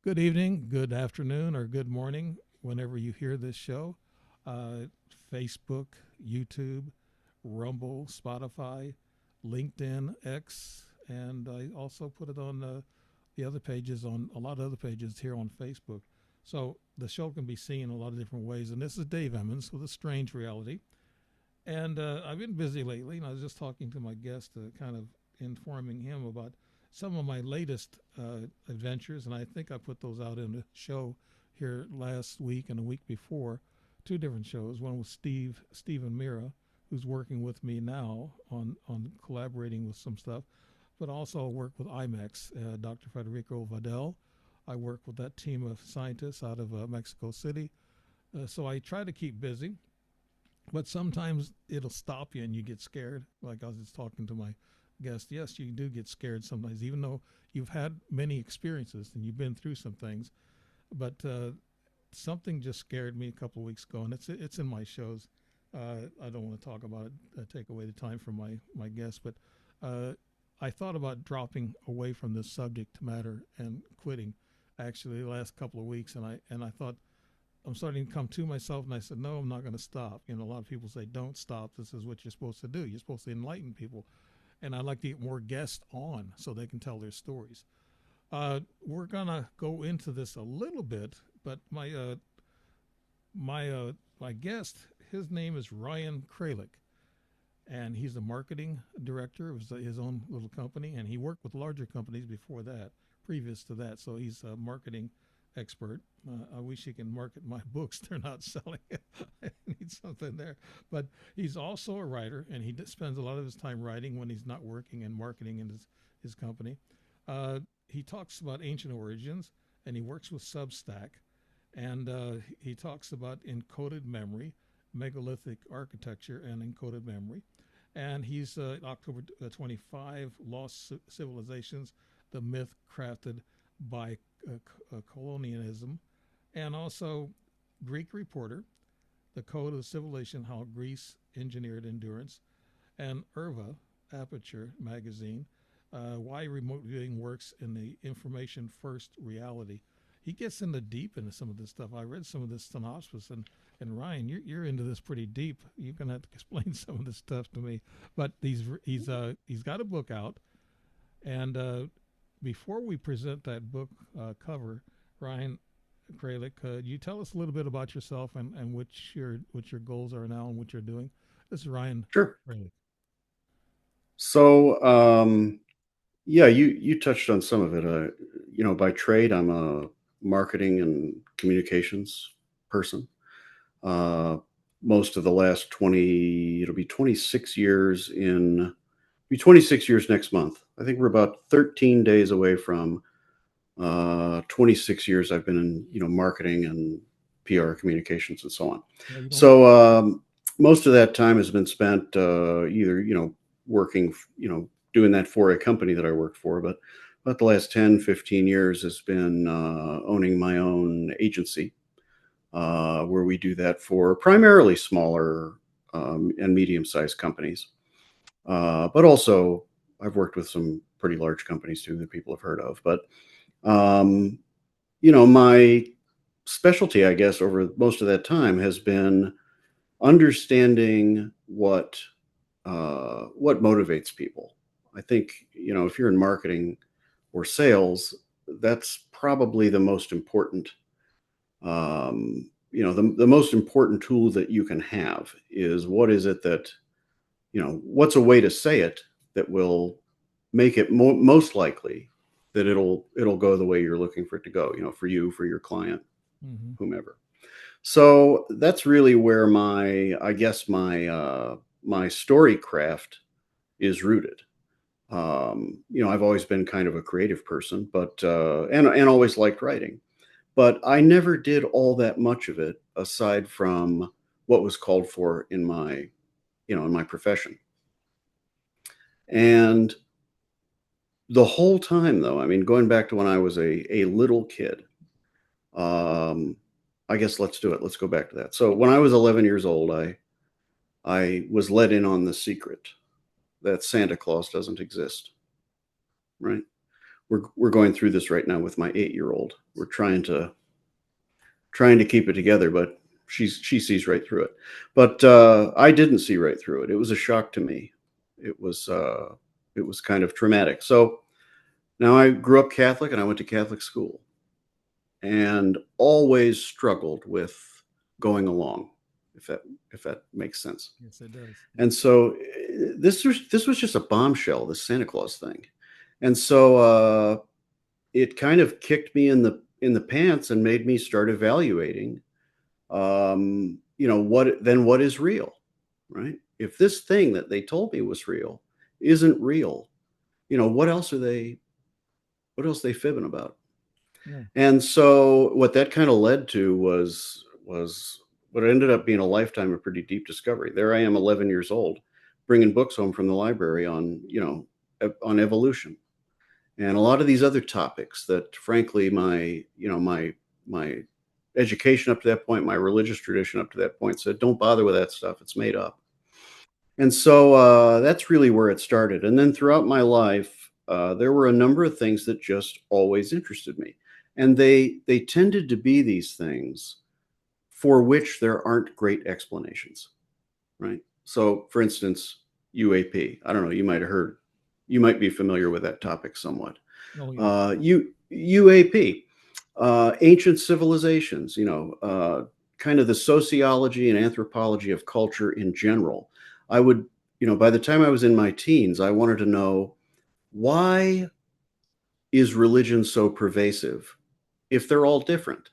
Good evening, good afternoon, or good morning whenever you hear this show. Uh, Facebook, YouTube, Rumble, Spotify, LinkedIn, X, and I also put it on the other pages, on a lot of other pages here on Facebook. So the show can be seen in a lot of different ways. And this is Dave Emmons with A Strange Reality. And I've been busy lately, and I was just talking to my guest, kind of informing him about some of my latest adventures. And I think I put those out in a show here last week and a week before, two different shows. One was Stephen Mira, who's working with me now on collaborating with some stuff, but also work with IMEX, Dr. Federico Vadel. I work with that team of scientists out of Mexico City. So I try to keep busy, but sometimes it'll stop you and you get scared. Like I was just talking to my guest, yes, you do get scared sometimes, even though you've had many experiences and you've been through some things. But something just scared me a couple of weeks ago, and it's in my shows. I don't want to talk about it, take away the time from my guest, but uh, I thought about dropping away from this subject matter and quitting. Actually, the last couple of weeks, and I thought I'm starting to come to myself, and I said, no, I'm not going to stop. A lot of people say, don't stop. This is what you're supposed to do. You're supposed to enlighten people. And I'd like to get more guests on so they can tell their stories. We're going to go into this a little bit, but my guest, his name is Ryan Kralik, and he's the marketing director of his own little company, and he worked with larger companies before that, previous to that. So he's a marketing expert. I wish he can market my books. They're not selling. I need something there. But he's also a writer, and he spends a lot of his time writing when he's not working and marketing in his company. He talks about ancient origins, and he works with Substack, and he talks about encoded memory, megalithic architecture, and encoded memory. And he's October 25, Lost Civilizations, the myth crafted by colonialism, and also Greek Reporter, the Code of Civilization, how Greece engineered endurance, and Irva, Aperture magazine, why remote viewing works in the information first reality. He gets into deep into some of this stuff. I read some of this synopsis, and Ryan, you're into this pretty deep. You're gonna have to explain some of this stuff to me. But he's got a book out, and before we present that book cover, Ryan Kralik, you tell us a little bit about yourself and what your goals are now and what you're doing. This is Ryan Sure. Kralik. So, yeah, you touched on some of it. By trade, I'm a marketing and communications person. Uh, Most of the last 20, it'll be 26 years be 26 years next month. I think we're about 13 days away from 26 years I've been in, marketing and PR communications and so on. Yeah, you don't look. So, most of that time has been spent either, working, doing that for a company that I worked for, but about the last 10, 15 years has been owning my own agency, where we do that for primarily smaller and medium-sized companies. But also, I've worked with some pretty large companies too that people have heard of. But um, my specialty, I guess, over most of that time has been understanding what motivates people. I think if you're in marketing or sales, that's probably the most important. The most important tool that you can have is what is it that what's a way to say it that will make it most likely that it'll go the way you're looking for it to go. For you, for your client, Mm-hmm. whomever. So that's really where my story craft is rooted. I've always been kind of a creative person, but and always liked writing, but I never did all that much of it aside from what was called for in my profession. And the whole time, though, I mean, going back to when I was a little kid, um, I guess let's do it. Let's go back to that. So when I was 11 years old, I was let in on the secret that Santa Claus doesn't exist, right? we're going through this right now with my 8-year-old. We're trying to keep it together, but she sees right through it. But I didn't see right through it. It was a shock to me. It was kind of traumatic. So now I grew up Catholic and I went to Catholic school and always struggled with going along, if that makes sense. Yes, it does. And so this was just a bombshell, this Santa Claus thing. And so it kind of kicked me in the pants and made me start evaluating, what is real, right? If this thing that they told me was real isn't real, what else are they fibbing about? Yeah. And so what that kind of led to was what ended up being a lifetime of pretty deep discovery. There I am, 11 years old, bringing books home from the library on evolution and a lot of these other topics that, frankly, my education up to that point, my religious tradition up to that point said, don't bother with that stuff. It's made up. And so that's really where it started. And then throughout my life, there were a number of things that just always interested me. And they tended to be these things for which there aren't great explanations, right? So, for instance, UAP. I don't know, you might be familiar with that topic somewhat. Oh, yeah. UAP, ancient civilizations, kind of the sociology and anthropology of culture in general. I would, by the time I was in my teens, I wanted to know, why is religion so pervasive if they're all different?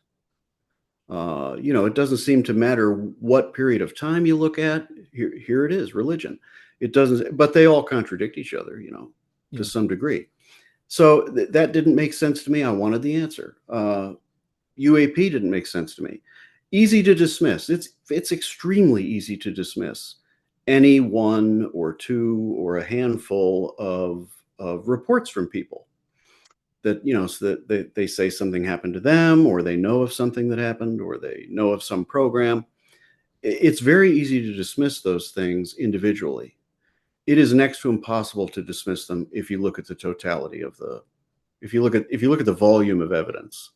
It doesn't seem to matter what period of time you look at. Here it is, religion. It doesn't, but they all contradict each other, to some degree. So that didn't make sense to me. I wanted the answer. UAP didn't make sense to me. Easy to dismiss. It's extremely easy to dismiss any one or two or a handful of reports from people that, so that they say something happened to them, or they know of something that happened, or they know of some program. It's very easy to dismiss those things individually. It is next to impossible to dismiss them if you look at the totality of if you look at the volume of evidence.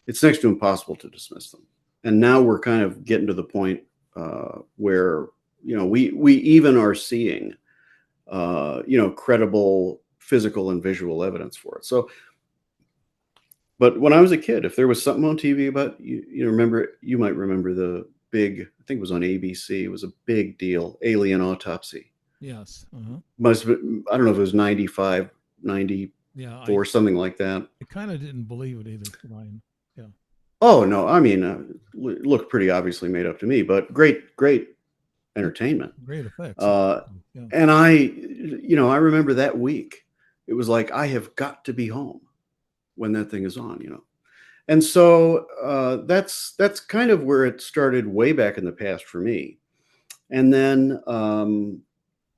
It's next to impossible to dismiss them. And now we're kind of getting to the point where we even are seeing credible physical and visual evidence for it. So, but when I was a kid, if there was something on TV about you might remember the big, I think it was on ABC. It was a big deal, alien autopsy. Yes. Uh-huh. Must have, I don't know if it was 95, 94, Yeah, something like that. I kind of didn't believe it either, Ryan. Yeah. Oh no, I mean, it looked pretty obviously made up to me, but great entertainment. Great effects. Yeah. And I remember that week. It was like, I have got to be home when that thing is on, And so that's kind of where it started way back in the past for me. And then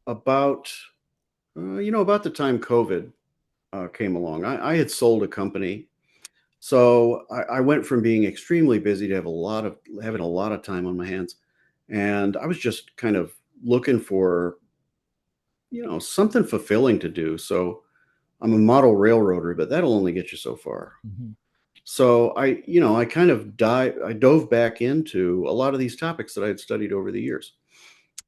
about the time COVID came along, I had sold a company. So I went from being extremely busy to having a lot of time on my hands. And I was just kind of looking for, something fulfilling to do. So I'm a model railroader, but that'll only get you so far. Mm-hmm. So I kind of dove back into a lot of these topics that I had studied over the years.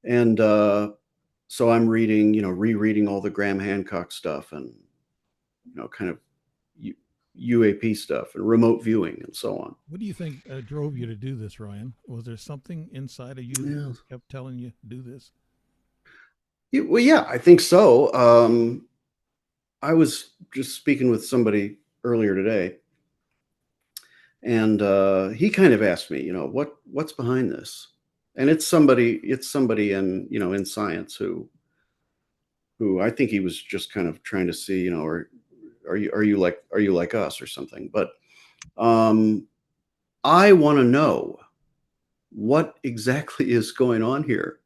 And so I'm rereading all the Graham Hancock stuff and, kind of UAP stuff and remote viewing and so on. What do you think drove you to do this, Ryan? Was there something inside of you that kept telling you do this? Well, yeah, I think so. I was just speaking with somebody earlier today, and he kind of asked me, what's behind this? And it's somebody in in science who I think he was just kind of trying to see, or are you like us or something? But I want to know what exactly is going on here,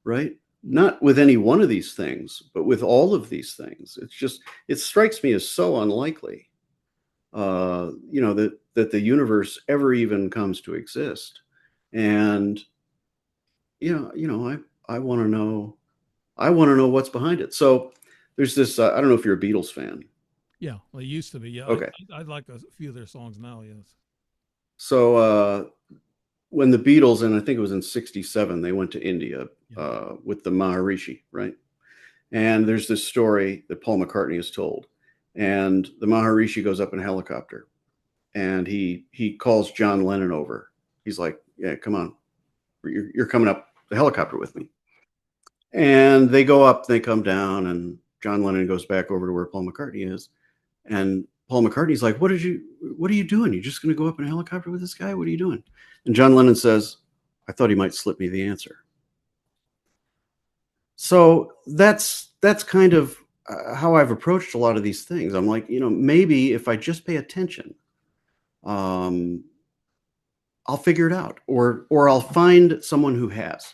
right? Not with any one of these things, but with all of these things. It strikes me as so unlikely, that the universe ever even comes to exist. And, I want to know, what's behind it. So there's this, I don't know if you're a Beatles fan. Yeah, well, it used to be. Yeah, Okay. I like a few of their songs now. Yes. So when the Beatles, and I think it was in '67, they went to India Yeah. with the Maharishi, right? And there's this story that Paul McCartney has told. And the Maharishi goes up in a helicopter and he calls John Lennon over. He's like, "Yeah, come on, you're coming up the helicopter with me." And they go up, they come down, and John Lennon goes back over to where Paul McCartney is. And Paul McCartney's like, what are you doing? You're just going to go up in a helicopter with this guy? What are you doing? And John Lennon says, I thought he might slip me the answer. So that's kind of how I've approached a lot of these things. I'm like, maybe if I just pay attention, um, I'll figure it out, or I'll find someone who has,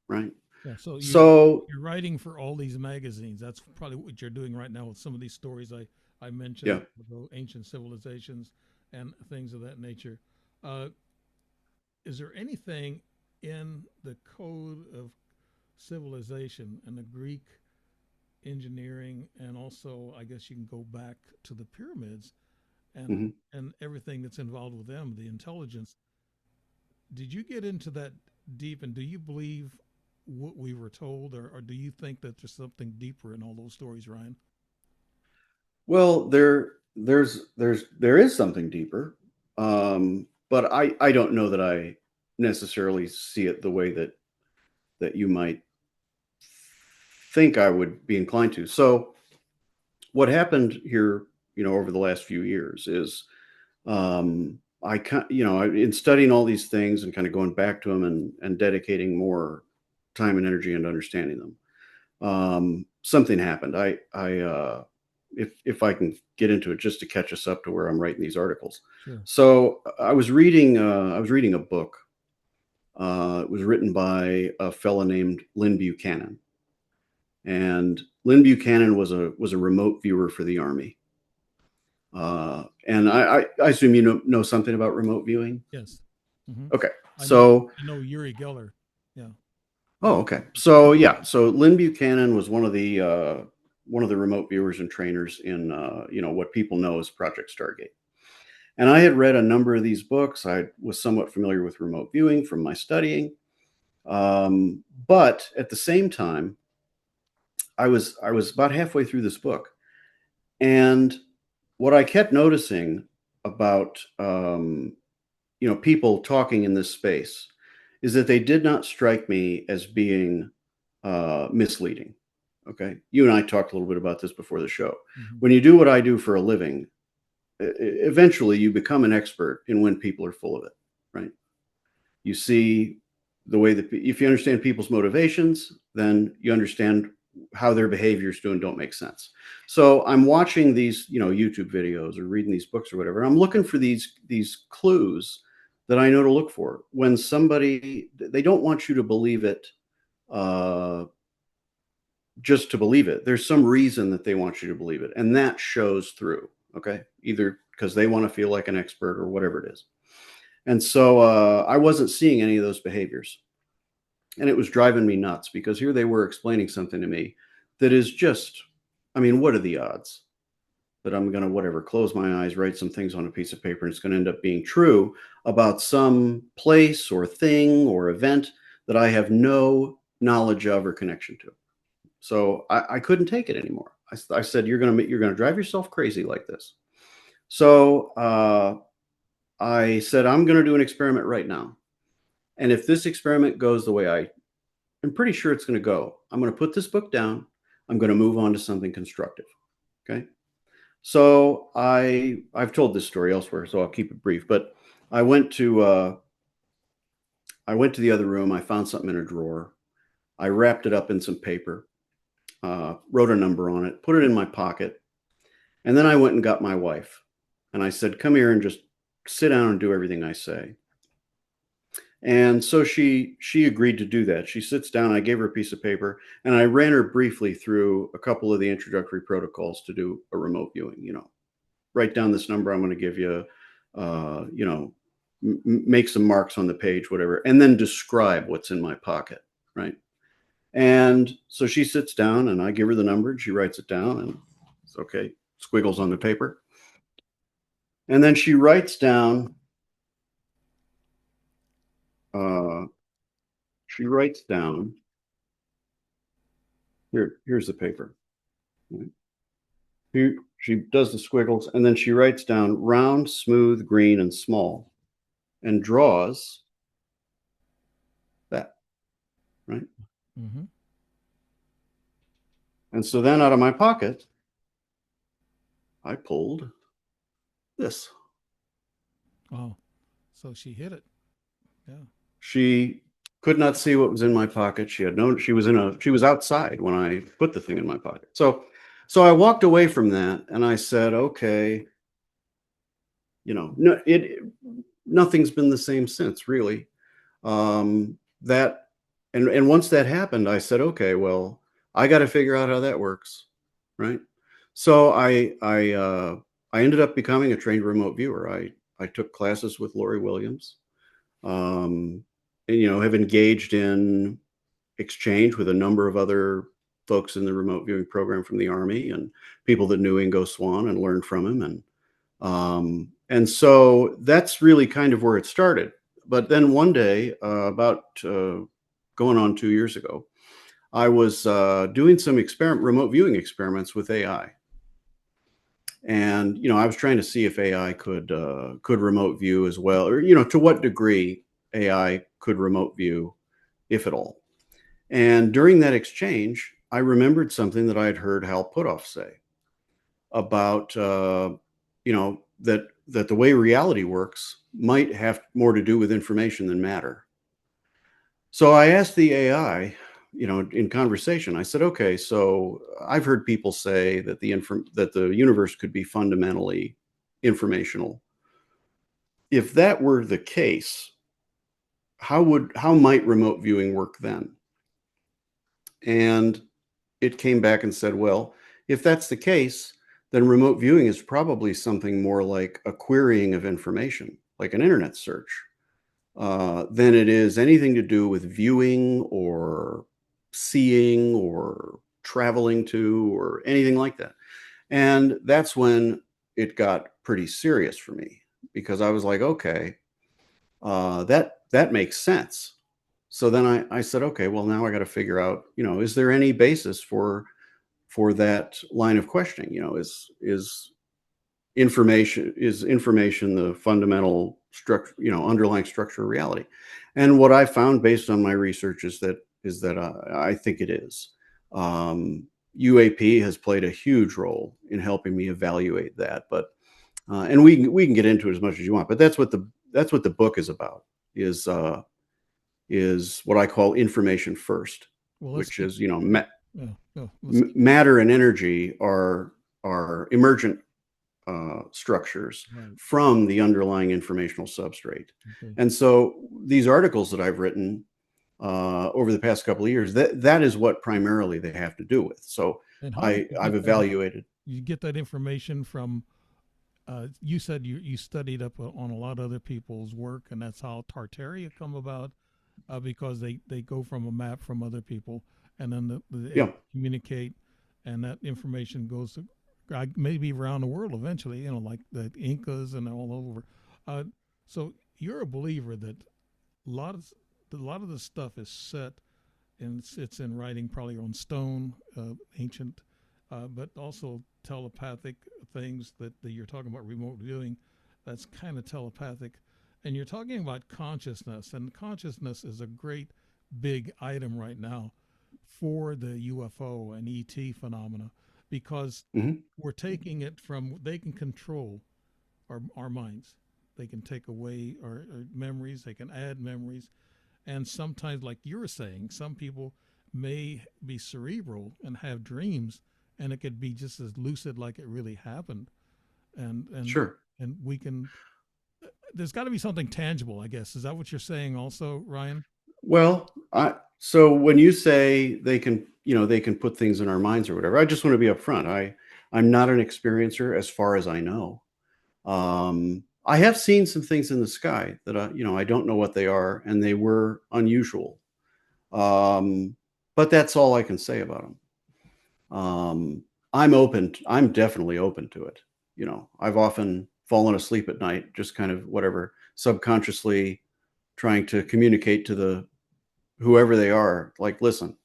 right? Yeah. So So you're writing for all these magazines. That's probably what you're doing right now with some of these stories I mentioned yeah. about ancient civilizations and things of that nature. Uh, is there anything in the code of civilization and the Greek engineering, and also I guess you can go back to the pyramids and Hmm. everything that's involved with them, the intelligence. Did you get into that deep, and do you believe what we were told, or do you think that there's something deeper in all those stories, Ryan? Well, there is something deeper, but I don't know that I necessarily see it the way that you might think I would be inclined to. So what happened here, over the last few years is in studying all these things and kind of going back to them and dedicating more time and energy into understanding them. Something happened. If I can get into it just to catch us up to where I'm writing these articles. Sure. So I was reading a book. It was written by a fella named Lynn Buchanan, and Lynn Buchanan was a remote viewer for the Army. And I assume you know something about remote viewing. Yes. Hmm. Okay, I know. so I know Yuri Geller. Yeah. oh, okay. So yeah, so Lynn Buchanan was one of the remote viewers and trainers in what people know as Project Stargate. And I had read a number of these books. I was somewhat familiar with remote viewing from my studying, but at the same time, I was about halfway through this book, and what I kept noticing about people talking in this space is that they did not strike me as being misleading. Okay. You and I talked a little bit about this before the show. Hmm. When you do what I do for a living, eventually you become an expert in when people are full of it, right? You see the way that if you understand people's motivations, then you understand how their behaviors do and don't make sense. So I'm watching these, YouTube videos or reading these books or whatever. And I'm looking for these clues that I know to look for when they don't want you to believe it uh, just to believe it. There's some reason that they want you to believe it, and that shows through. Okay, either because they want to feel like an expert or whatever it is. And so I wasn't seeing any of those behaviors. And it was driving me nuts because here they were explaining something to me that is just, I mean, what are the odds that I'm going to, whatever, close my eyes, write some things on a piece of paper, and it's going to end up being true about some place or thing or event that I have no knowledge of or connection to. So I couldn't take it anymore. I said, you're going to drive yourself crazy like this. So I said, I'm going to do an experiment right now. And if this experiment goes the way I'm pretty sure it's going to go, I'm going to put this book down. I'm going to move on to something constructive. Okay. So I've told this story elsewhere, so I'll keep it brief. But I went to the other room. I found something in a drawer. I wrapped it up in some paper, wrote a number on it, put it in my pocket, and then I went and got my wife. And I said, "Come here and just sit down and do everything I say." And so she agreed to do that. She sits down. I gave her a piece of paper, and I ran her briefly through a couple of the introductory protocols to do a remote viewing. Write down this number I'm going to give you. Make some marks on the page, whatever, and then describe what's in my pocket, right? And so she sits down, and I give her the number, and she writes it down, and it's okay. squiggles on the paper. And then she writes down, here's the paper. She does the squiggles, and then she writes down round, smooth, green, and small, and draws that, right? Mm-hmm. And so then out of my pocket, I pulled this. Oh, so she hit it. Yeah. She could not see what was in my pocket. She was outside when I put the thing in my pocket. So I walked away from that and I said, okay, nothing's been the same since, really. And once that happened, I said, okay, well, I got to figure out how that works, right? So I ended up becoming a trained remote viewer. I took classes with Lori Williams, and have engaged in exchange with a number of other folks in the remote viewing program from the Army and people that knew Ingo Swann and learned from him, and so that's really kind of where it started. But then one day, about going on 2 years ago, I was doing some remote viewing experiments with AI. And I was trying to see if AI could remote view as well, or to what degree AI could remote view, if at all. And during that exchange, I remembered something that I had heard Hal Puthoff say about that the way reality works might have more to do with information than matter. So I asked the AI, in conversation, I said, okay, so I've heard people say that the universe could be fundamentally informational. If that were the case, how might remote viewing work then? And it came back and said, well, if that's the case, then remote viewing is probably something more like a querying of information, like an internet search, than it is anything to do with viewing or seeing or traveling to or anything like that. And that's when it got pretty serious for me, because I was like, okay, that makes sense. So then I said, okay, well, now I got to figure out, is there any basis for that line of questioning? Is information the fundamental structure, underlying structure of reality? And what I found based on my research is that I think it is. UAP has played a huge role in helping me evaluate that, but and we can get into it as much as you want, but that's what the book is about, is what I call information first, Well, which is let's matter and energy are emergent structures right. from the underlying informational substrate. Okay. And so these articles that I've written over the past couple of years, that is what primarily they have to do with. So And how did I've evaluated. You get that information from? You said you studied up on a lot of other people's work, and that's how Tartaria come about, because they go from a map from other people, and then they communicate, and that information goes to maybe around the world eventually. Like the Incas and all over. So you're a believer that a lot of the stuff is set and it's in writing, probably on stone, ancient, but also telepathic things that you're talking about remote viewing. That's kind of telepathic, and you're talking about consciousness, and consciousness is a great big item right now for the UFO and ET phenomena, because we're taking it from, they can control our minds. They can take away our memories. They can add memories. And sometimes, like you were saying, some people may be cerebral and have dreams, and it could be just as lucid like it really happened. Sure. And we can, there's got to be something tangible, I guess. Is that what you're saying also, Ryan? Well, so when you say they can put things in our minds or whatever, I just want to be upfront. I'm not an experiencer as far as I know. I have seen some things in the sky that I don't know what they are, and they were unusual. But that's all I can say about them. I'm definitely open to it. You know, I've often fallen asleep at night, just kind of whatever, subconsciously trying to communicate to the whoever they are, like, listen,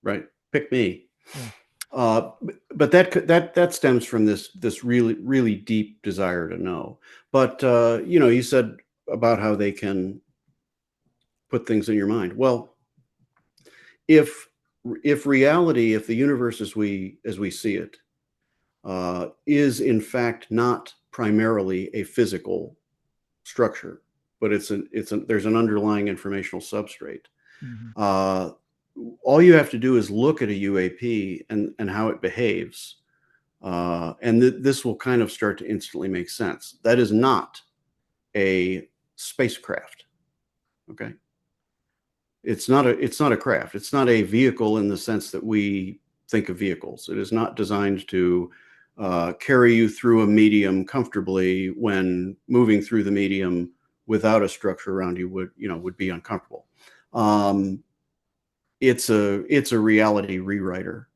right, pick me. Yeah. But that stems from this really deep desire to know. But you know, you said about how they can put things in your mind. Well, if reality, if the universe as we see it, is in fact not primarily a physical structure, but there's an underlying informational substrate. All you have to do is look at a UAP and how it behaves, and this will kind of start to instantly make sense. That is not a spacecraft. Okay, it's not a craft. It's not a vehicle in the sense that we think of vehicles. It is not designed to carry you through a medium comfortably when moving through the medium without a structure around you would be uncomfortable. It's a reality rewriter.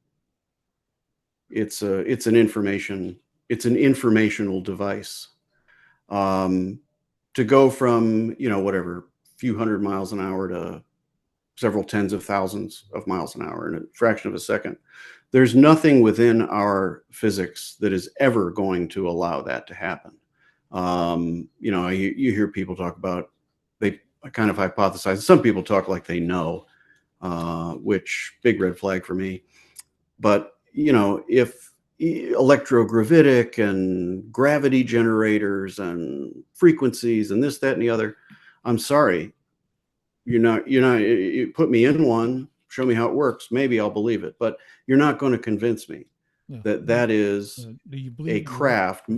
It's an informational device. To go from, whatever, few hundred miles an hour to several tens of thousands of miles an hour in a fraction of a second. There's nothing within our physics that is ever going to allow that to happen. You hear people talk about, they kind of hypothesize. Some people talk like they know, which big red flag for me. But, if electrogravitic and gravity generators and frequencies and this, that, and the other, I'm sorry, you put me in one, show me how it works, maybe I'll believe it, but you're not going to convince me that is do you believe a craft.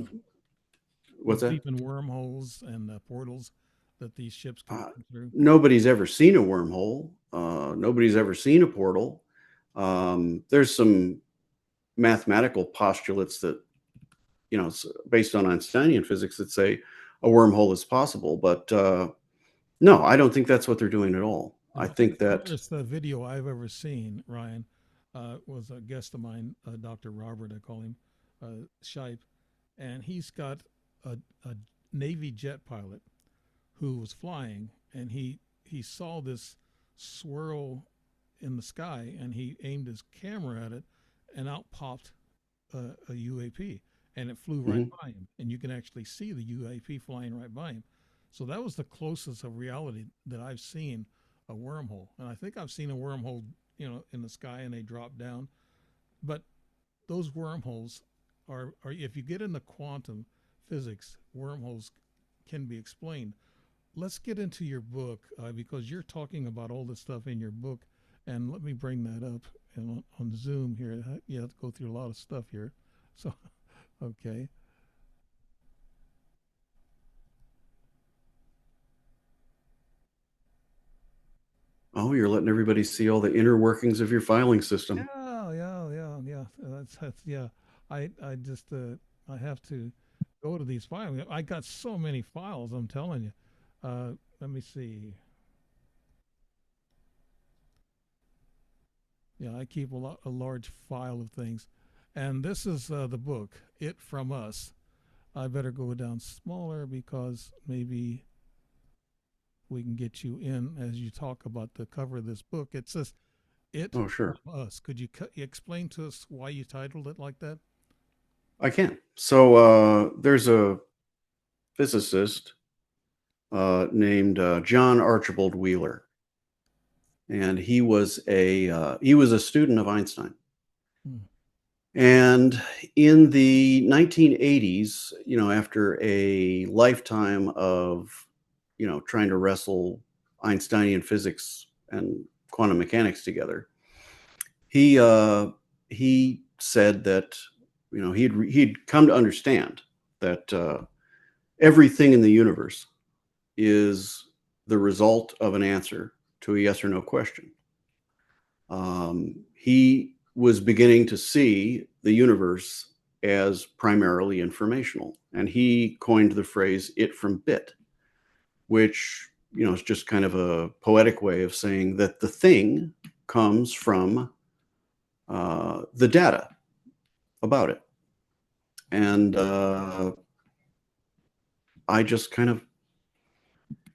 What's that? Believe in wormholes and portals that these ships can come through? Nobody's ever seen a wormhole. Nobody's ever seen a portal. There's some mathematical postulates that, based on Einsteinian physics, that say a wormhole is possible, but no, I don't think that's what they're doing at all. I think that the video I've ever seen, Ryan, was a guest of mine, Dr. Robert, I call him, Shipe, and he's got a Navy jet pilot who was flying, and he saw this swirl in the sky, and he aimed his camera at it, and out popped a UAP, and it flew right by him, and you can actually see the UAP flying right by him. So that was the closest of reality that I've seen a wormhole. And I think I've seen a wormhole, in the sky and they drop down. But those wormholes are if you get into quantum physics, wormholes can be explained. Let's get into your book because you're talking about all this stuff in your book. And let me bring that up and on Zoom here. You have to go through a lot of stuff here. So, okay. Oh, you're letting everybody see all the inner workings of your filing system. Yeah. That's yeah. I just I have to go to these files. I got so many files. I'm telling you. Let me see. Yeah, I keep a large file of things, and this is the book. It from us. I better go down smaller because maybe we can get you in as you talk about the cover of this book. It says "It Oh, sure. from Us." Could you explain to us why you titled it like that? I can. So there's a physicist named John Archibald Wheeler, and he was a student of Einstein. And in the 1980s, after a lifetime of trying to wrestle Einsteinian physics and quantum mechanics together, he said that he'd come to understand that everything in the universe is the result of an answer to a yes or no question. He was beginning to see the universe as primarily informational, and he coined the phrase "it from bit," which is just kind of a poetic way of saying that the thing comes from the data about it. And I just kind of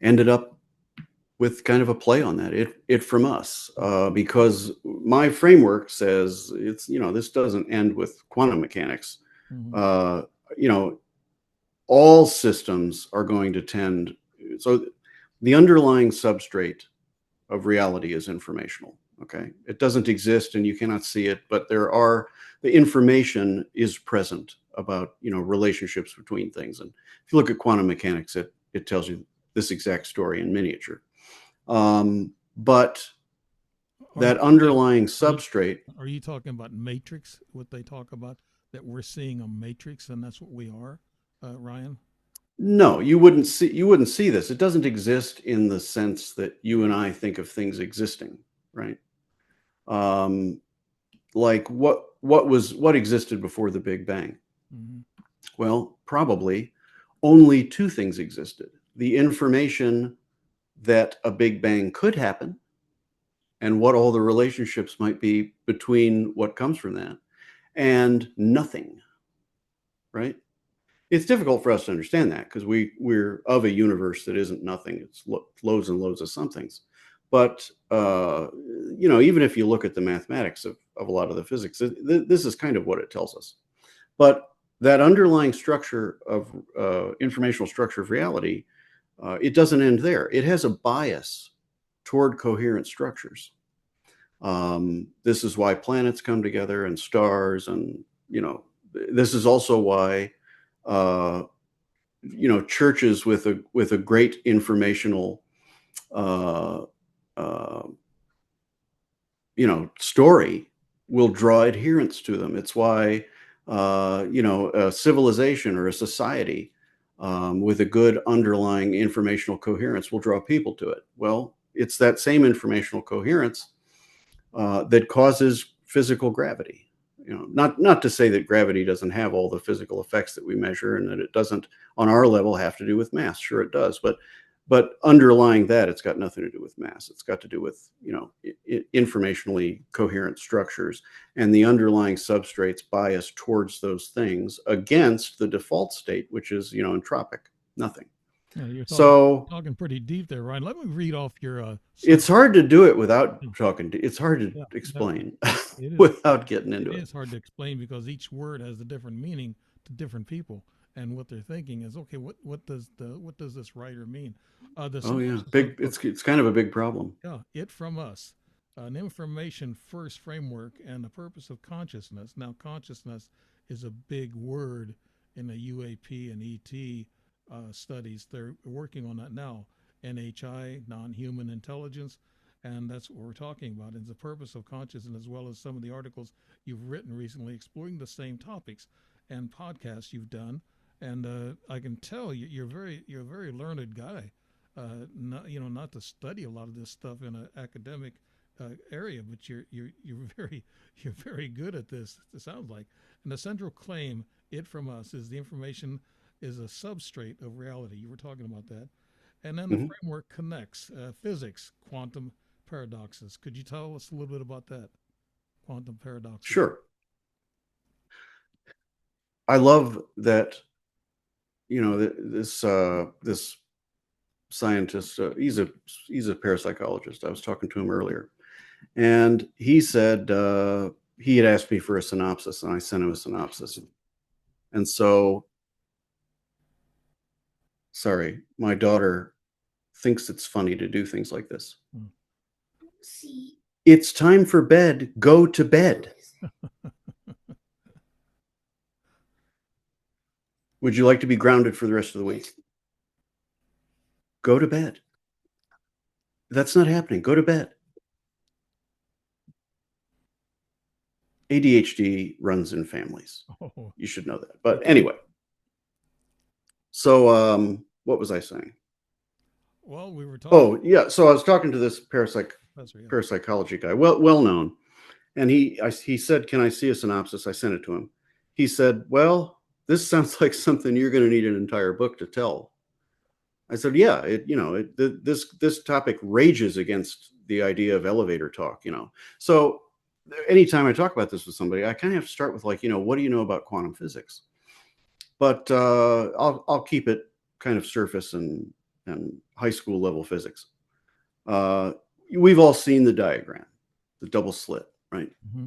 ended up with kind of a play on that, it from us, because my framework says it's, this doesn't end with quantum mechanics. Mm-hmm. You know, all systems are going to tend, so the underlying substrate of reality is informational. Okay. It doesn't exist and you cannot see it, but the information is present about, relationships between things. And if you look at quantum mechanics, it tells you this exact story in miniature. But Are you that talking, underlying are you, substrate, are you talking about matrix, what they talk about, that we're seeing a matrix and that's what we are, Ryan? no, you wouldn't see this. It doesn't exist in the sense that you and I think of things existing, right? Um, like what existed before the Big Bang? Mm-hmm. Well, probably only two things existed: the information that a Big Bang could happen and what all the relationships might be between what comes from that, and nothing, right? It's difficult for us to understand that because we're of a universe that isn't nothing. It's loads and loads of somethings. But even if you look at the mathematics of a lot of the physics, this is kind of what it tells us. But that underlying structure of informational structure of reality, it doesn't end there. It has a bias toward coherent structures. This is why planets come together and stars, and this is also why uh, churches with a great informational uh, uh, story will draw adherents to them. It's why a civilization or a society with a good underlying informational coherence will draw people to it. Well, it's that same informational coherence that causes physical gravity. Not to say that gravity doesn't have all the physical effects that we measure and that it doesn't on our level have to do with mass. Sure it does, but underlying that, it's got nothing to do with mass. It's got to do with informationally coherent structures, and the underlying substrates bias towards those things against the default state, which is entropic, nothing. Yeah, you're So talking pretty deep there, Ryan. Let me read off your it's subject. hard to do it without Yeah, talking to. It's hard to yeah, definitely. explain It is. without getting into It it. is hard to explain because each word has a different meaning to different people, and what they're thinking is, okay, what does this writer mean? The Oh yeah, synopsis of the big. book, It's kind of a big problem. yeah, it from us, an information first framework and the purpose of consciousness. Now, consciousness is a big word in the UAP and ET studies. They're working on that now. NHI, non-human intelligence, and that's what we're talking about. It's the purpose of consciousness, as well as some of the articles you've written recently exploring the same topics and podcasts you've done. And I can tell you're a very learned guy. Not to study a lot of this stuff in an academic area, but you're very you're very good at this. It sounds like. And the central claim, it from us, is the information is a substrate of reality. You were talking about that, and then the Mhm. framework connects physics, quantum paradoxes. Could you tell us a little bit about that? Quantum paradoxes. Sure. I love that. This scientist. He's a parapsychologist. I was talking to him earlier, and he said he had asked me for a synopsis, and I sent him a synopsis. And so, sorry, my daughter thinks it's funny to do things like this. Hmm. It's time for bed. Go to bed. Would you like to be grounded for the rest of the week? Go to bed. That's not happening. Go to bed. ADHD runs in families. Oh, You should know that. But anyway, so what was I saying? well, we were talking. Oh, yeah. So I was talking to this Professor, yeah. parapsychology guy, well known, and he said, "Can I see a synopsis?" I sent it to him. He said, "Well, this sounds like something you're going to need an entire book to tell." I said, "Yeah, this topic rages against the idea of elevator talk, So anytime I talk about this with somebody, I kind of have to start with like, what do you know about quantum physics? But I'll keep it kind of surface and high school level physics. We've all seen the diagram, the double slit, right? Mm-hmm.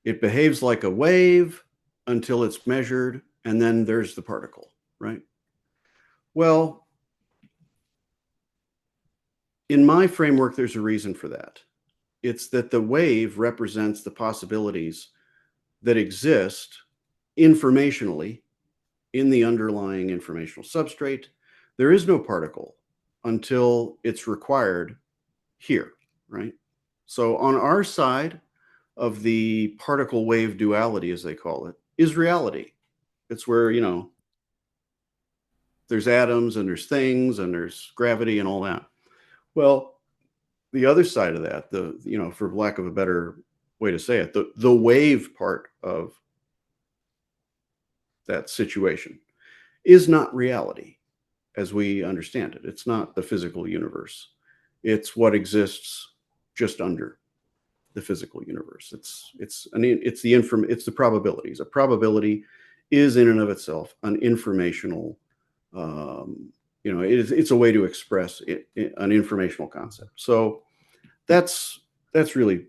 It behaves like a wave until it's measured, and then there's the particle, right? Well, in my framework, there's a reason for that. It's that the wave represents the possibilities that exist informationally in the underlying informational substrate. There is no particle until it's required here, right? So on our side of the particle wave duality, as they call it, is reality. It's where, there's atoms and there's things and there's gravity and all that. Well, the other side of that, for lack of a better way to say it, the wave part of that situation is not reality as we understand it. It's not the physical universe. It's what exists just under the physical universe. It's the probabilities. A probability is in and of itself an informational, it's a way to express an informational concept. So that's really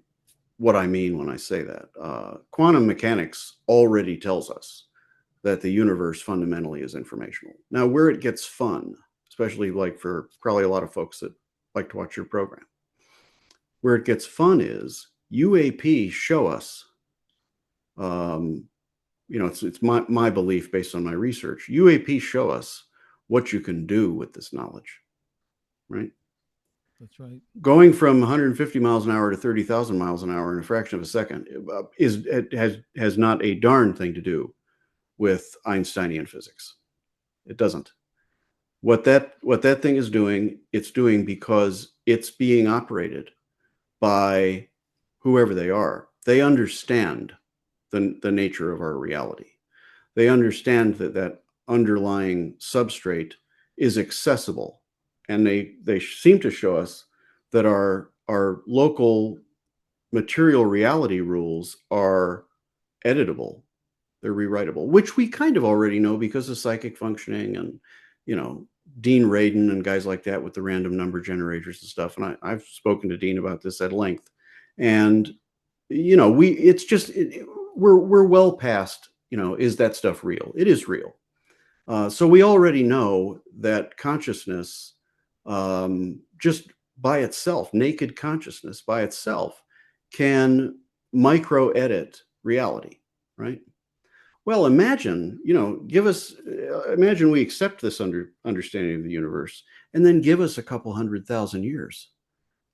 what I mean when I say that. Quantum mechanics already tells us that the universe fundamentally is informational. Now, where it gets fun, especially like for probably a lot of folks that like to watch your program, where it gets fun is UAP show us, it's my belief based on my research, UAP show us what you can do with this knowledge, right? That's right. Going from 150 miles an hour to 30,000 miles an hour in a fraction of a second has not a darn thing to do with Einsteinian physics. It doesn't. What that thing is doing, it's doing because it's being operated by whoever they are. They understand the nature of our reality. They understand that underlying substrate is accessible, and they seem to show us that our local material reality rules are editable. They're rewritable, which we kind of already know because of psychic functioning and, Dean Radin and guys like that with the random number generators and stuff. And I've spoken to Dean about this at length. And, we're well past, is that stuff real? It is real. So we already know that consciousness, just by itself, naked consciousness by itself, can micro edit reality, right? Well, imagine we accept this understanding of the universe, and then give us a couple 100,000 years.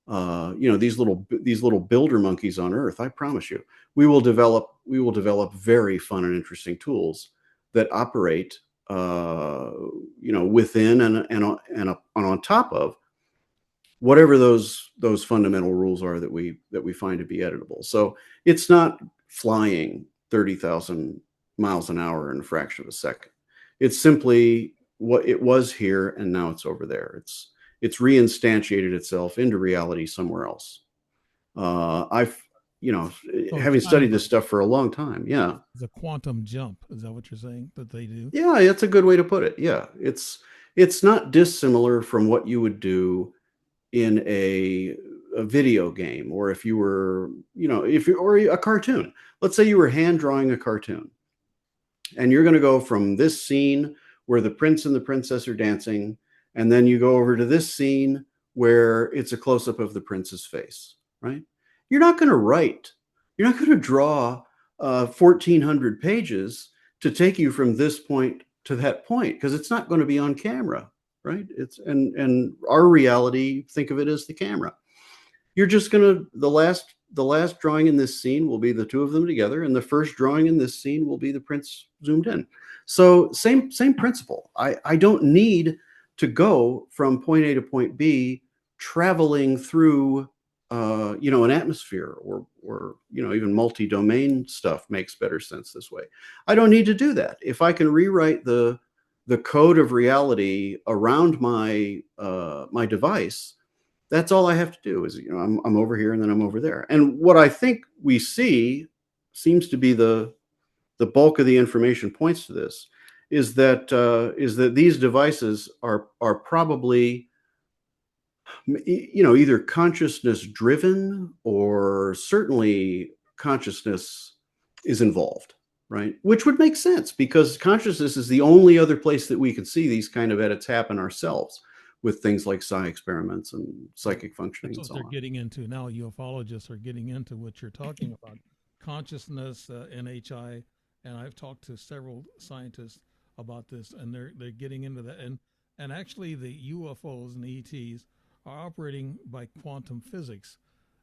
These little builder monkeys on Earth. I promise you, we will develop very fun and interesting tools that operate, within and on top of whatever those fundamental rules are that we find to be editable. So it's not flying 30,000 miles an hour in a fraction of a second. It's simply what it was here and now it's over there. It's reinstantiated itself into reality somewhere else. Having studied this stuff for a long time. Yeah. It's a quantum jump. Is that what you're saying that they do? Yeah, that's a good way to put it. Yeah. It's not dissimilar from what you would do in a video game, or if you were, or a cartoon. Let's say you were hand drawing a cartoon, and you're going to go from this scene where the prince and the princess are dancing, and then you go over to this scene where it's a close-up of the prince's face, right? You're not going to draw 1,400 pages to take you from this point to that point, because it's not going to be on camera, right? And our reality, think of it as the camera. You're just going to, the last drawing in this scene will be the two of them together, and the first drawing in this scene will be the prince zoomed in. So same principle. I don't need to go from point A to point B traveling through an atmosphere, or even multi-domain stuff makes better sense this way. I don't need to do that. If I can rewrite the code of reality around my my device, That's all I have to do is, I'm over here and then I'm over there. And what I think we see seems to be the bulk of the information points to this is that these devices are probably, either consciousness driven or certainly consciousness is involved, right? Which would make sense because consciousness is the only other place that we can see these kind of edits happen ourselves with things like psi experiments and psychic functioning That's and what so they're on. getting into now. Ufologists are getting into what you're talking about, consciousness, NHI, and I've talked to several scientists about this, and they're getting into that. And actually, the UFOs and ETs are operating by quantum physics,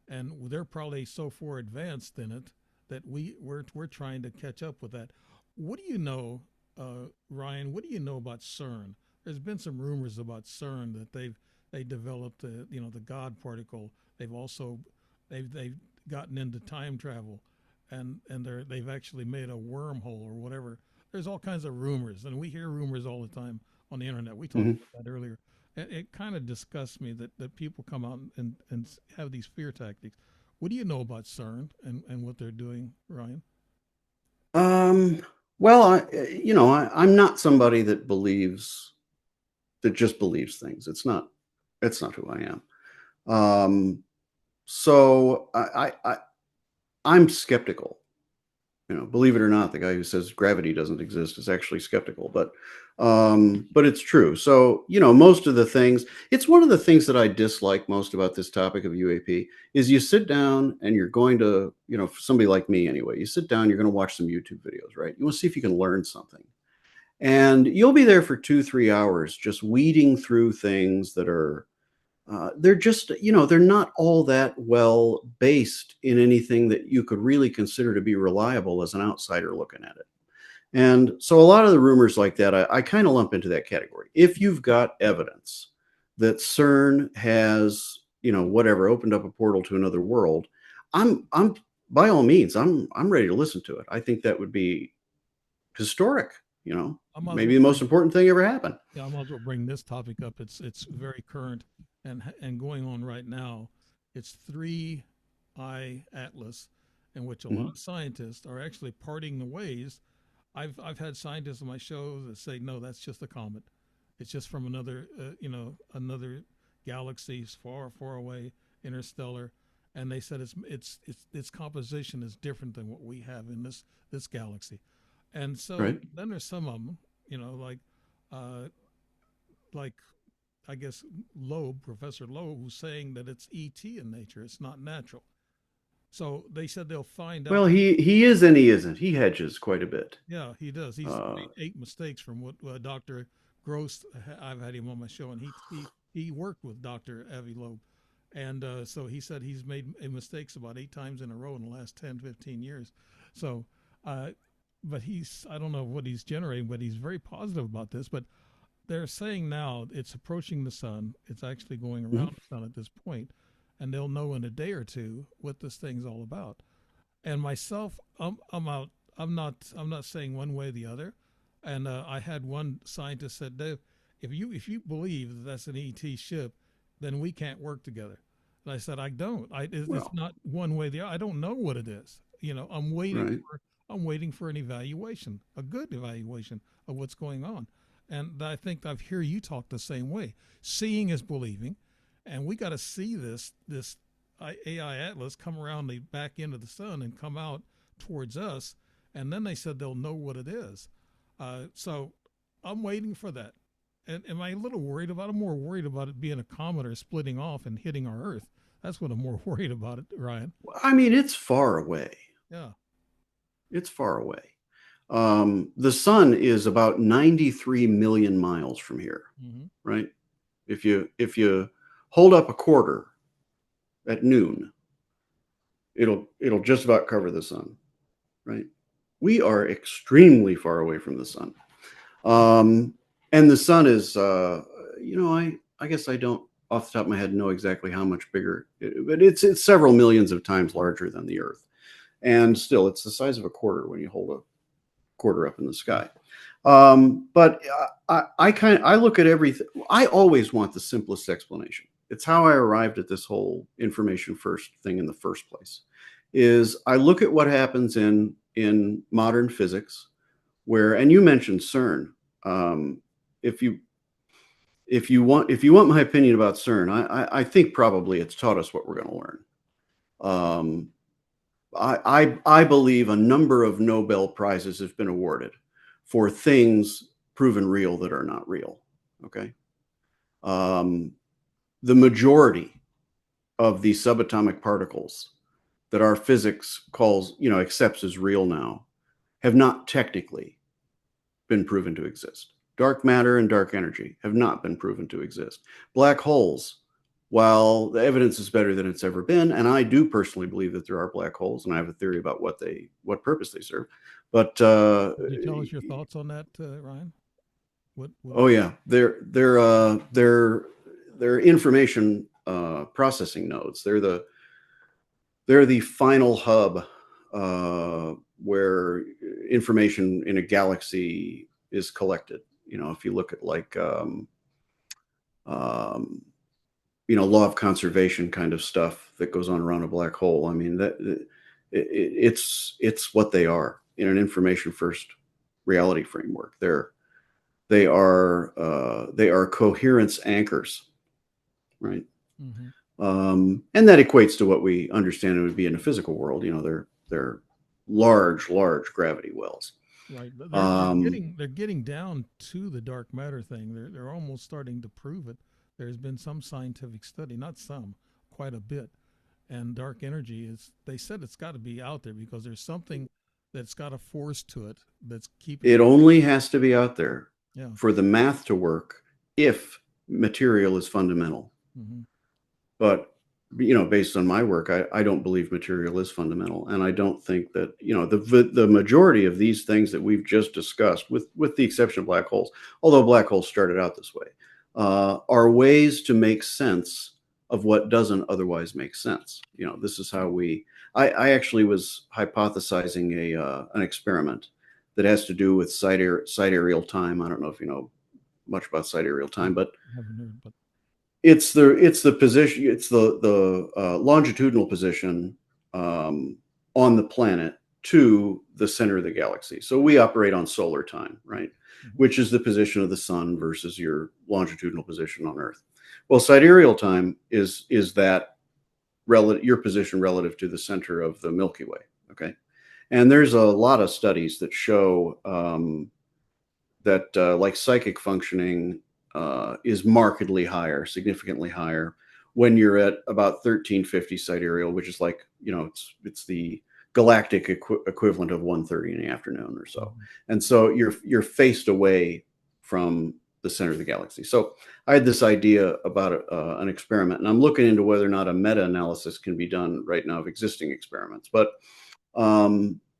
and they're probably so far advanced in it that we're trying to catch up with that. What do you know, Ryan? What do you know about CERN? There's been some rumors about CERN that they developed the the God particle. They've also they've gotten into time travel, and they've actually made a wormhole or whatever. There's all kinds of rumors, and we hear rumors all the time on the internet. We talked Mm-hmm. about that earlier. It kind of disgusts me that people come out and have these fear tactics. What do you know about CERN and what they're doing, Ryan? Um, well, I'm not somebody that just believes things. It's not who I am. So I'm skeptical. Believe it or not, the guy who says gravity doesn't exist is actually skeptical, but it's true. So, most of the things, it's one of the things that I dislike most about this topic of UAP is you sit down and you're going to, for somebody like me anyway, you sit down, you're going to watch some YouTube videos, right? You want to see if you can learn something. And you'll be there for 2, 3 hours just weeding through things that are they're just, they're not all that well based in anything that you could really consider to be reliable as an outsider looking at it. And so a lot of the rumors like that, I kind of lump into that category. If you've got evidence that CERN has, whatever, opened up a portal to another world, I'm by all means, I'm ready to listen to it. I think that would be historic, I might as maybe well the most bring important thing ever happened. Yeah, I might as well bring this topic up. It's very current and going on right now. It's three eye atlas, in which a lot Mhm. of scientists are actually parting the ways. I've had scientists on my show that say no, that's just a comet. It's just from another another galaxy far far away, interstellar, and they said its composition is different than what we have in this galaxy. And so Right. then there's some of them, uh, like I guess Professor Loeb, who's saying that it's ET in nature, it's not natural. So they said they'll find Well, out. he is and he isn't. He hedges quite a bit. Yeah, he does. He's Uh, made 8 mistakes from what Doctor Gross. I've had him on my show, and he worked with Doctor Avi Loeb, and so he said he's made mistakes about 8 times in a row in the last 10, 15 years. So, uh, but I don't know what he's generating, but he's very positive about this. But they're saying now it's approaching the sun. It's actually going mhm. around the sun at this point, and they'll know in a day or two what this thing's all about. And myself, I'm out. I'm not saying one way or the other. And I had one scientist said, Dave, if you believe that that's an ET ship, then we can't work together. And I said, I don't. It's Well, not one way or the other. I don't know what it is. right. I'm waiting for an evaluation, a good evaluation of what's going on. And I think I've hear you talk the same way. Seeing is believing, and we got to see this AI Atlas come around the back end of the sun and come out towards us, and then they said they'll know what it is. So I'm waiting for that. And am I a little worried about it? I'm more worried about it being a comet or splitting off and hitting our Earth. That's what I'm more worried about it, Ryan. I mean, it's far away. Yeah. It's far away. The sun is about 93 million miles from here, Hmm. right? If you hold up a quarter at noon, it'll just about cover the sun, right? We are extremely far away from the sun. Um, and the sun is, I guess I don't off the top of my head know exactly how much bigger, but it's several millions of times larger than the Earth, and still it's the size of a quarter when you hold a quarter up in the sky. But I look at everything. I always want the simplest explanation. It's how I arrived at this whole information first thing in the first place. Is I look at what happens in modern physics, where, and you mentioned CERN. Um, if you if you want my opinion about CERN, I think probably it's taught us what we're going to learn. Um, I believe a number of Nobel Prizes have been awarded for things proven real that are not real. Okay. Um, the majority of the subatomic particles that our physics calls, accepts as real now, have not technically been proven to exist. Dark matter and dark energy have not been proven to exist. Black holes, while the evidence is better than it's ever been, and I do personally believe that there are black holes, and I have a theory about what purpose they serve. But Could you tell us your thoughts on that, Ryan? What oh are yeah, they're information processing nodes. They're the final hub where information in a galaxy is collected. If you look at like um, law of conservation kind of stuff that goes on around a black hole. I mean it's what they are in an information first reality framework. They are coherence anchors, right? mm-hmm. And that equates to what we understand it would be in a physical world. They're large gravity wells. Right, but Um, they're getting down to the dark matter thing. They're almost starting to prove it. There's been some scientific study, not some, quite a bit. And dark energy is, they said it's got to be out there because there's something that's got a force to it that's keeping it it. only has to be out there Yeah. for the math to work if material is fundamental. Mm-hmm. But based on my work, I don't believe material is fundamental, and I don't think that the majority of these things that we've just discussed, with the exception of black holes, although black holes started out this way, are ways to make sense of what doesn't otherwise make sense. This is how we. I actually was hypothesizing an experiment that has to do with sidereal time. I don't know if you know much about sidereal I time, but haven't heard, but it's the position, it's the longitudinal position on the planet to the center of the galaxy. So we operate on solar time, right? mm-hmm. Which is the position of the sun versus your longitudinal position on Earth. Well, sidereal time is that your position relative to the center of the Milky Way. Okay, and there's a lot of studies that show that like psychic functioning is markedly higher, significantly higher when you're at about 1350 sidereal, which is like, it's the galactic equivalent of 1:30 in the afternoon or so. Mm-hmm. And so you're faced away from the center of the galaxy. So I had this idea about an experiment, and I'm looking into whether or not a meta-analysis can be done right now of existing experiments. But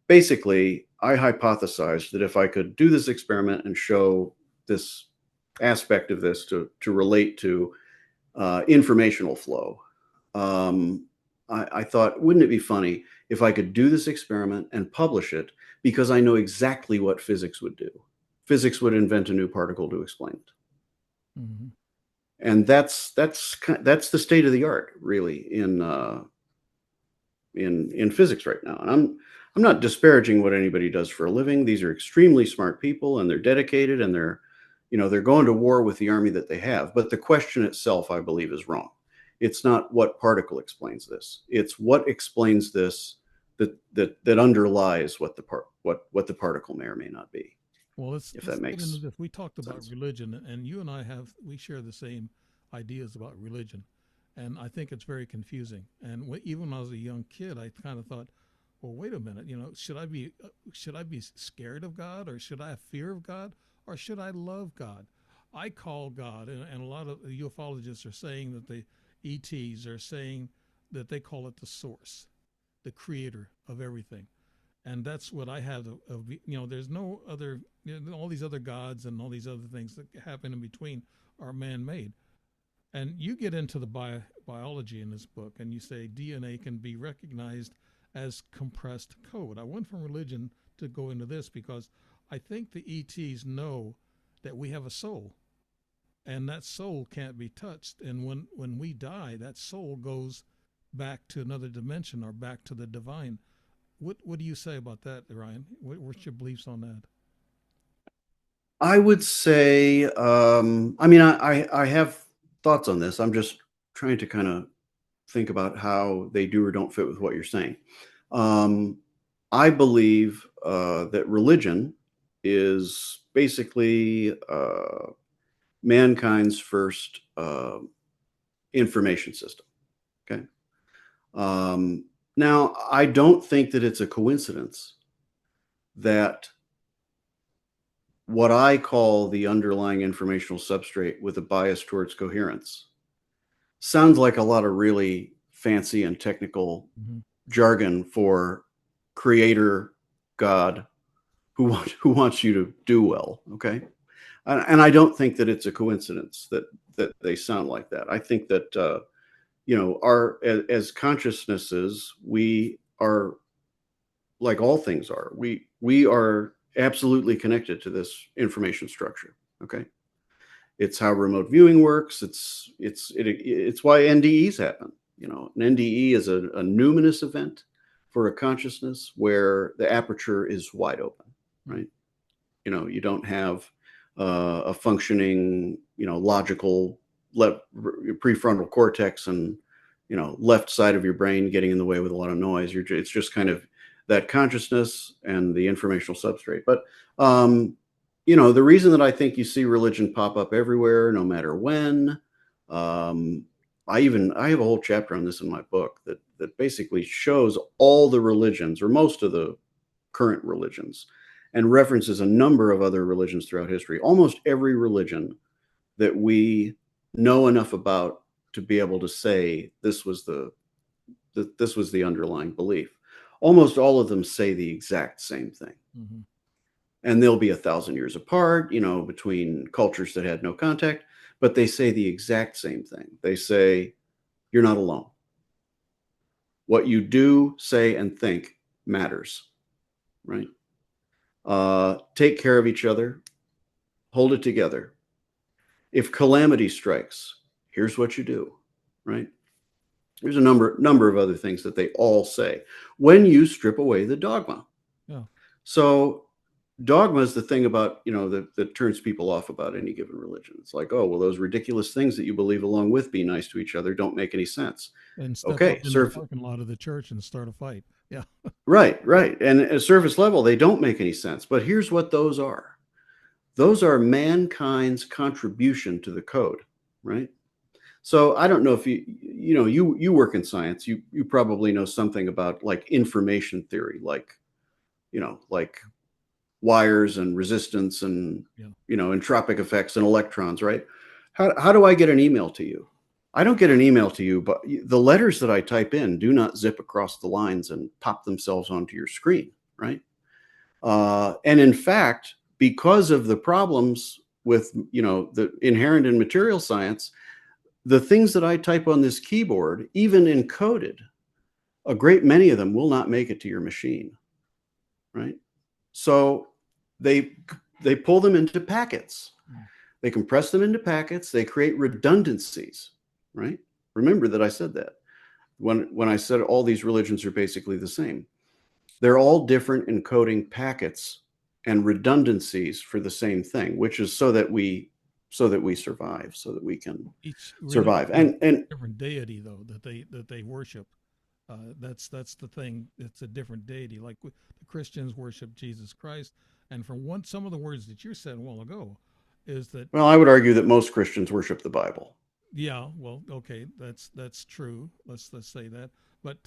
basically, I hypothesized that if I could do this experiment and show this aspect of this to relate to informational flow, I thought, wouldn't it be funny if I could do this experiment and publish it, because I know exactly what physics would do. Physics would invent a new particle to explain it. Mm-hmm. And that's the state of the art, really, in physics right now. And I'm not disparaging what anybody does for a living. These are extremely smart people, and they're dedicated, and they're going to war with the army that they have. But the question itself, I believe, is wrong. It's not what particle explains this. It's what explains this that underlies what the particle may or may not be. Well, If let's that get into makes this. We talked about sense. religion, and you and I we share the same ideas about religion, and I think it's very confusing. And even when I was a young kid, I kind of thought, well, wait a minute, should I be scared of God, or should I have fear of God, or should I love God? I call God, and a lot of ufologists are saying that the ETs are saying that they call it the source, the creator of everything. And that's what I have there's no other, all these other gods and all these other things that happen in between are man-made. And you get into the biology in this book, and you say DNA can be recognized as compressed code. I went from religion to go into this because I think the ETs know that we have a soul. and that soul can't be touched. And when we die, that soul goes back to another dimension or back to the divine. What do you say about that, Ryan? What's your beliefs on that? I would say, I mean, I have thoughts on this. I'm just trying to kind of think about how they do or don't fit with what you're saying. Um, I believe that religion is basically mankind's first information system. Okay. Now, I don't think that it's a coincidence that what I call the underlying informational substrate with a bias towards coherence sounds like a lot of really fancy and technical Mm-hmm. jargon for creator God who wants you to do well. Okay. And I don't think that it's a coincidence that they sound like that. I think that, our, as consciousnesses, we are, like all things are, we are absolutely connected to this information structure. Okay. It's how remote viewing works. It's why NDEs happen. An NDE is a numinous event for a consciousness where the aperture is wide open, right? You don't have a functioning, logical prefrontal cortex and, left side of your brain getting in the way with a lot of noise. It's just kind of that consciousness and the informational substrate. But the reason that I think you see religion pop up everywhere, no matter when, I have a whole chapter on this in my book that basically shows all the religions or most of the current religions and references a number of other religions throughout history. Almost every religion that we know enough about to be able to say this was the underlying belief. Almost all of them say the exact same thing. Mm-hmm. And they'll be 1,000 years apart, between cultures that had no contact, but they say the exact same thing. They say, you're not alone. What you do, say, and think matters, right? Take care of each other, hold it together. If calamity strikes, here's what you do, right? There's a number of other things that they all say when you strip away the dogma. Yeah. So dogma is the thing about, that turns people off about any given religion. It's like, oh, well, those ridiculous things that you believe along with be nice to each other don't make any sense. And step Okay, up in the parking lot of the church and start a fight. Yeah. right. And at surface level, they don't make any sense. But here's what those are. Those are mankind's contribution to the code, right? So I don't know if you work in science, you probably know something about like information theory, like wires and resistance and Yeah. entropic effects and electrons, right? How do I get an email to you? I don't get an email to you, but the letters that I type in do not zip across the lines and pop themselves onto your screen, right? And in fact, because of the problems with the inherent in material science, the things that I type on this keyboard, even encoded, a great many of them will not make it to your machine, right? So they pull them into packets. They compress them into packets. They create redundancies, right? Remember that I said that. When I said all these religions are basically the same. They're all different encoding packets and redundancies for the same thing, which is so that we survive, so that we can Each survive. religion has And a different deity though that they worship. That's the thing. It's a different deity. Like the Christians worship Jesus Christ, and from some of the words that you said a while ago, is that well, I would argue that most Christians worship the Bible. yeah, well, okay, that's true. Let's say that. But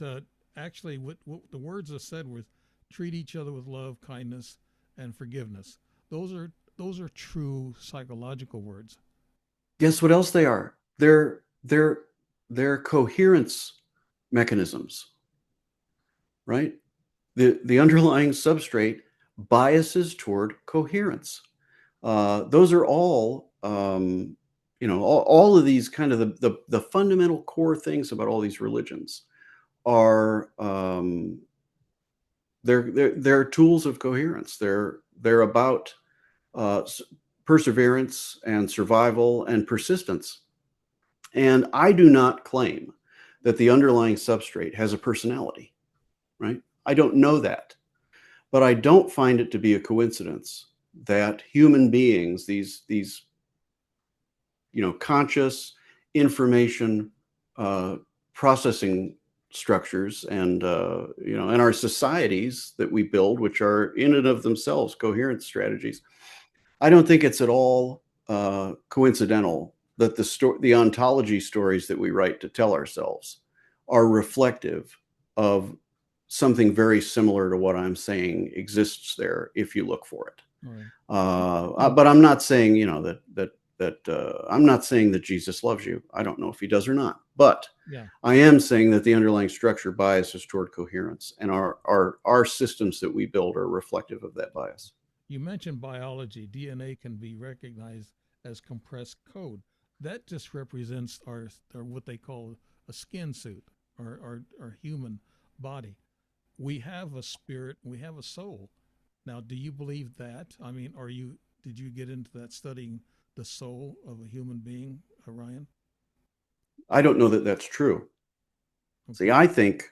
actually, what the words are said with treat each other with love, kindness, and forgiveness. Those are true psychological words. Guess what else they are? They're coherence mechanisms, right? The underlying substrate biases toward coherence. Those are all all of these kind of the fundamental core things about all these religions are they're tools of coherence. They're about perseverance and survival and persistence. And I do not claim that the underlying substrate has a personality, right? I don't know that. But I don't find it to be a coincidence that human beings, these conscious information processing structures, and and our societies that we build, which are in and of themselves coherent strategies. I don't think it's at all coincidental that the ontology stories that we write to tell ourselves are reflective of something very similar to what I'm saying exists there if you look for it. Right. But I'm not saying, I'm not saying that Jesus loves you. I don't know if he does or not. But Yeah. I am saying that the underlying structure biases toward coherence, and our systems that we build are reflective of that bias. You mentioned biology. DNA can be recognized as compressed code. That just represents our what they call a skin suit, our human body. We have a spirit, we have a soul. Now, do you believe that? I mean, did you get into that studying the soul of a human being, Ryan? I don't know that that's true. See, Okay. I think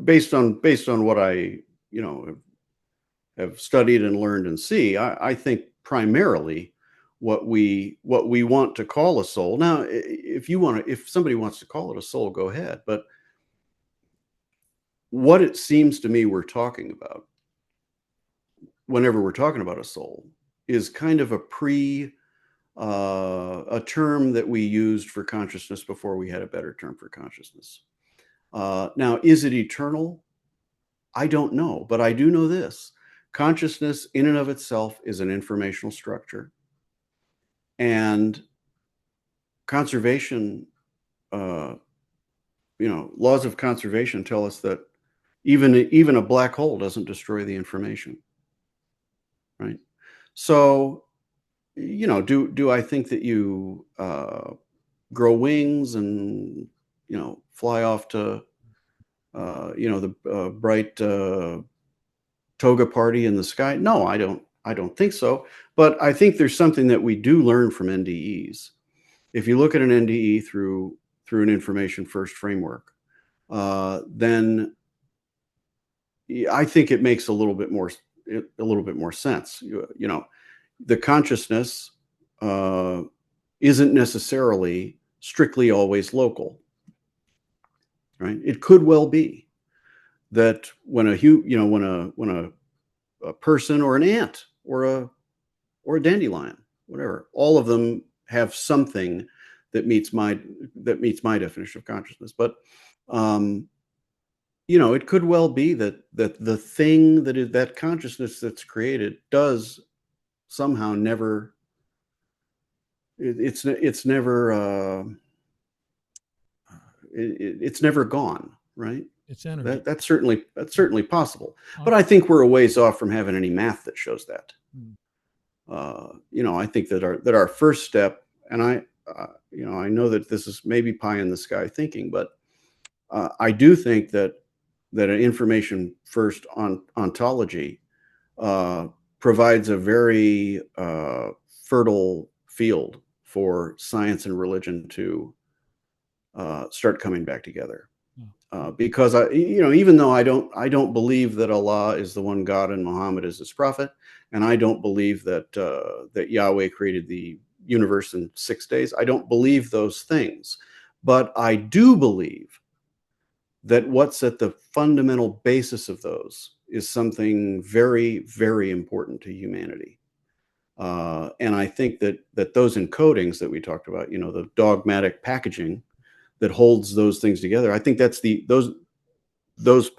based on what I have studied and learned and see, I think primarily what we want to call a soul. Now, if somebody wants to call it a soul, go ahead. But what it seems to me we're talking about whenever we're talking about a soul is kind of a term that we used for consciousness before we had a better term for consciousness. Now, is it eternal? I don't know, but I do know this. Consciousness in and of itself is an informational structure. And conservation, uh, laws of conservation tell us that even a black hole doesn't destroy the information, right? So, do I think that you grow wings and fly off to the bright toga party in the sky? No, I don't. I don't think so. But I think there's something that we do learn from NDEs. If you look at an NDE through an information first framework, then I think it makes a little bit more sense. The consciousness isn't necessarily strictly always local, right? It could well be that when a person or an ant or a dandelion, whatever, all of them have something that meets my definition of consciousness. But it could well be that the thing that is that consciousness that's created does somehow never it's never it's never gone, right? It's energy. That's certainly possible. But I Okay. think we're a ways off from having any math that shows that. Mm. I think that our first step, and I know that this is maybe pie in the sky thinking, but I do think that an information first ontology uh, provides a very fertile field for science and religion to start coming back together. Yeah. Because even though I don't believe that Allah is the one God and Muhammad is his prophet, and I don't believe that Yahweh created the universe in 6 days. I don't believe those things, but I do believe that what's at the fundamental basis of those is something very, very important to humanity. And I think that those encodings that we talked about, the dogmatic packaging that holds those things together, I think that's those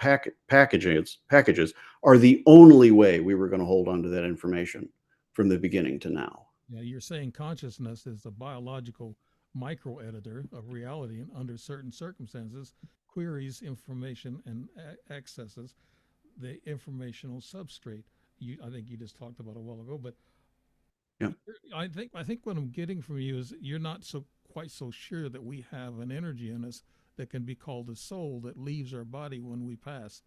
packages are the only way we were going to hold on to that information from the beginning to now. Yeah, you're saying consciousness is a biological micro editor of reality, and under certain circumstances, queries information and accesses the informational substrate. I think you just talked about a while ago, but Yeah. I think what I'm getting from you is you're not so quite so sure that we have an energy in us that can be called a soul that leaves our body when we pass.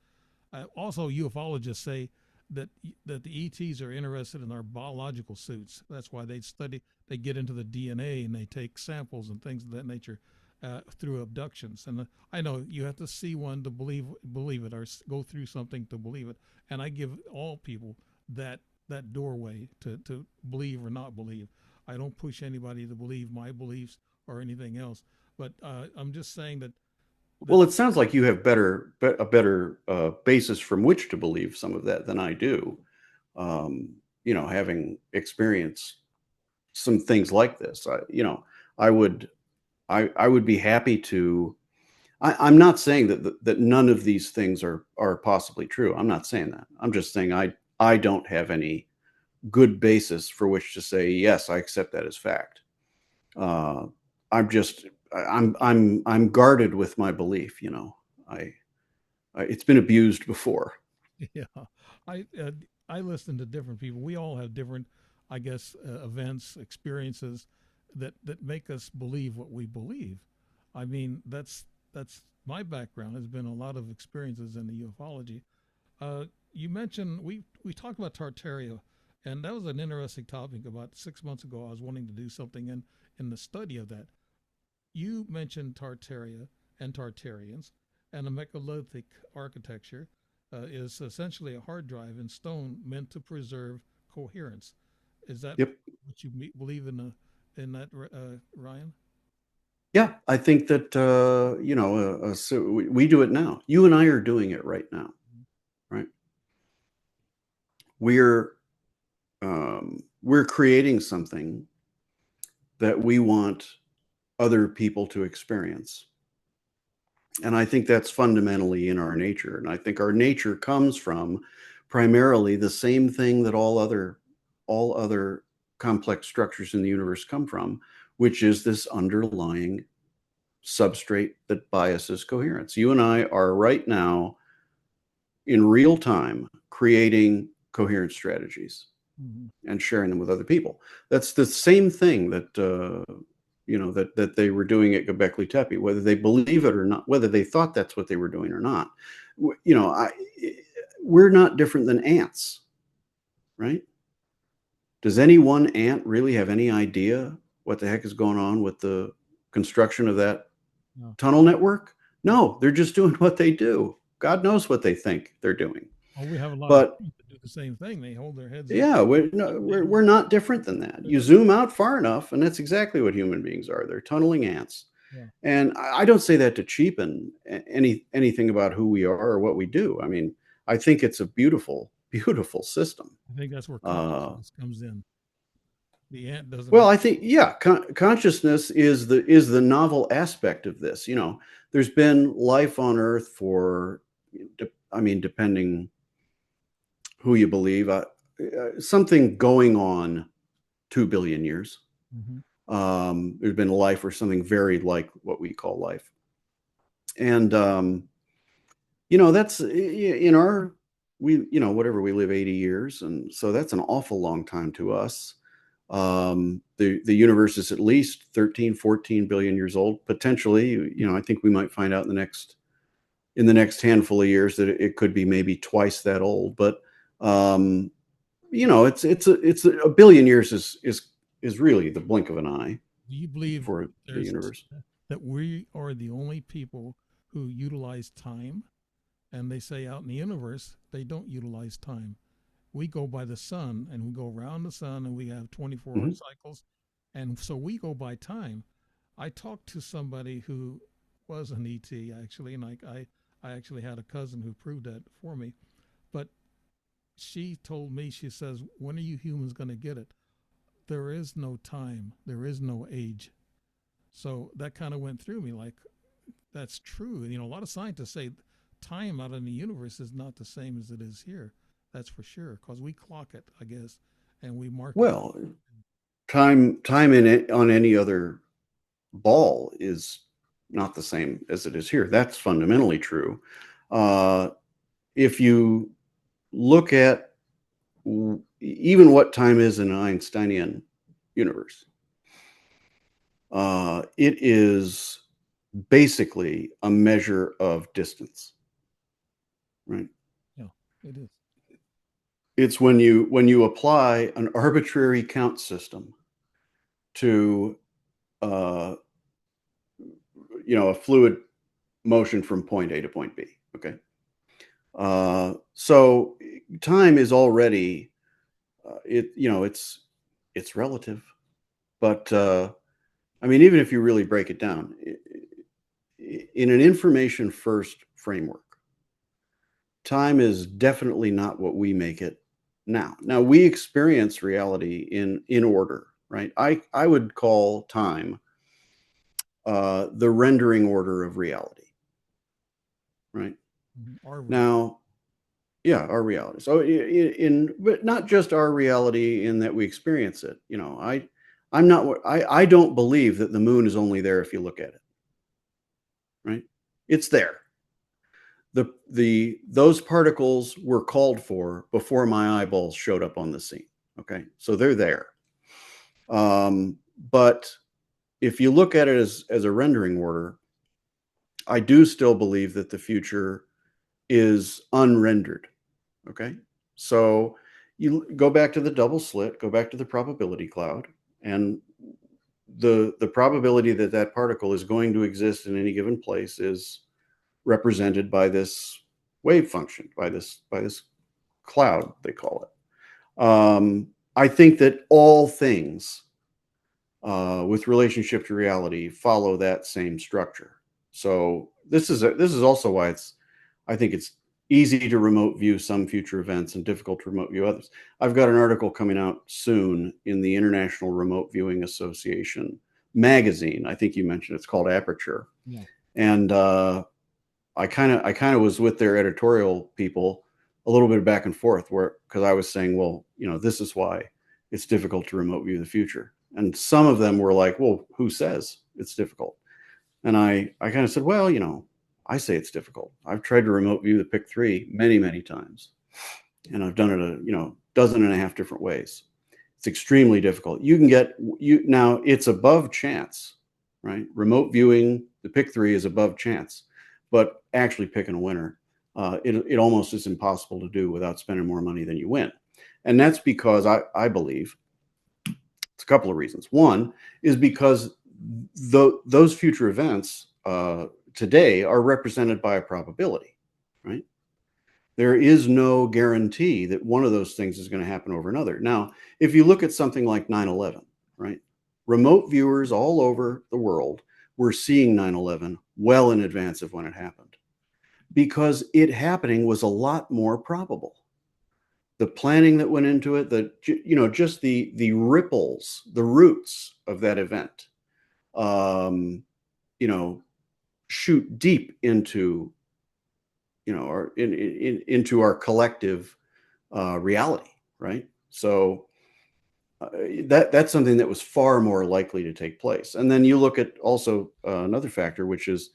Also, ufologists say that the ETs are interested in our biological suits. That's why they get into the DNA and they take samples and things of that nature through abductions. And I know you have to see one to believe it, or go through something to believe it. And I give all people that doorway to believe or not believe. I don't push anybody to believe my beliefs or anything else. But I'm just saying that Well, it sounds like you have a better basis from which to believe some of that than I do. Having experienced some things like this, I would, I would be happy to. I'm not saying that none of these things are possibly true. I'm not saying that. I'm just saying I don't have any good basis for which to say yes, I accept that as fact. Uh, I'm just I'm guarded with my belief. I, it's been abused before. yeah, I uh, I listen to different people. We all have different, I guess, events, experiences that make us believe what we believe. I mean, that's my background has been a lot of experiences in the ufology. You mentioned we talked about Tartaria, and that was an interesting topic. About 6 months ago, I was wanting to do something in the study of that. You mentioned Tartaria and Tartarians, and a megalithic architecture is essentially a hard drive in stone meant to preserve coherence. Is that Yep. what you believe in that, Ryan? Yeah, I think that so we do it now. You and I are doing it right now, right? We're we're creating something that we want other people to experience. And I think that's fundamentally in our nature. And I think our nature comes from primarily the same thing that all other complex structures in the universe come from, which is this underlying substrate that biases coherence. You and I are right now in real time creating coherent strategies Mm-hmm. and sharing them with other people. That's the same thing that that they were doing at Göbekli Tepe, whether they believe it or not, whether they thought that's what they were doing or not. You know, I, we're not different than ants, right? Does any one ant really have any idea what the heck is going on with the construction of that No. tunnel network? No, they're just doing what they do. God knows what they think they're doing. Oh, we have a lot of But friends that do the same thing. They hold their heads up. yeah, we're, They, no, they we're, don't. we're not different than that. You zoom out far enough, and that's exactly what human beings are. They're tunneling ants. Yeah, And I don't say that to cheapen anything about who we are or what we do. I mean, I think it's a beautiful, beautiful system. I think that's where Uh, consciousness comes in. The ant doesn't well, have. I think yeah, consciousness is the novel aspect of this. There's been life on Earth for, I mean, depending who you believe, something going on 2 billion years. Mm-hmm. There's been life or something very like what we call life, and that's in our we whatever we live 80 years, and so that's an awful long time to us. The universe is at least 13, 14 billion years old potentially. I think we might find out in the next handful of years that it could be maybe twice that old, but um it's a billion years is really the blink of an eye Do you believe for the there's universe. that we are the only people who utilize time? And they say out in the universe they don't utilize time. We go by the sun and we go around the sun and we have 24-hour Hmm. cycles, and so we go by time. I talked to somebody who was an ET actually, and I actually had a cousin who proved that for me. But she told me, she says, when are you humans going to get it? There is no time, there is no age. So that kind of went through me like, that's true. A lot of scientists say time out in the universe is not the same as it is here. That's for sure, because we clock it, I guess, and we mark it. Well, time in it on any other ball is not the same as it is here. That's fundamentally true. Uh, if you look at even what time is in an Einsteinian universe, it is basically a measure of distance, right? Yeah, it is. It's when you apply an arbitrary count system to a fluid motion from point A to point B. Okay. So time is already it's relative, but I mean, even if you really break it down, in an information first framework, time is definitely not what we make it now. Now we experience reality in order, right? I would call time the rendering order of reality, right? Our Now, yeah, our reality. So but not just our reality in that we experience it. I don't believe that the moon is only there if you look at it, right? It's there. Those particles were called for before my eyeballs showed up on the scene. Okay, so they're there. But if you look at it as a rendering order, I do still believe that the future is unrendered. Okay, so you go back to the double slit, go back to the probability cloud, and the probability that that particle is going to exist in any given place is represented by this wave function, by this cloud, they call it. I think that all things with relationship to reality follow that same structure. So this is also why I think it's easy to remote view some future events and difficult to remote view others. I've got an article coming out soon in the International Remote Viewing Association magazine. I think you mentioned it's called Aperture. Yeah. And I kind of was with their editorial people a little bit back and forth, because I was saying, well, this is why it's difficult to remote view the future. And some of them were like, well, who says it's difficult? And I kind of said, well, I say it's difficult. I've tried to remote view the PIC 3 many, many times. And I've done it a dozen and a half different ways. It's extremely difficult. Now it's above chance, right? Remote viewing the PIC 3 is above chance, but actually picking a winner, it almost is impossible to do without spending more money than you win. And that's because I believe it's a couple of reasons. One is because those future events today are represented by a probability, right? There is no guarantee that one of those things is going to happen over another. Now, if you look at something like 9/11, right? Remote viewers all over the world were seeing 9/11 well in advance of when it happened, because it happening was a lot more probable. The planning that went into it, just the ripples, the roots of that event, shoot deep into into our collective reality, right? So that's something that was far more likely to take place. And then you look at also another factor, which is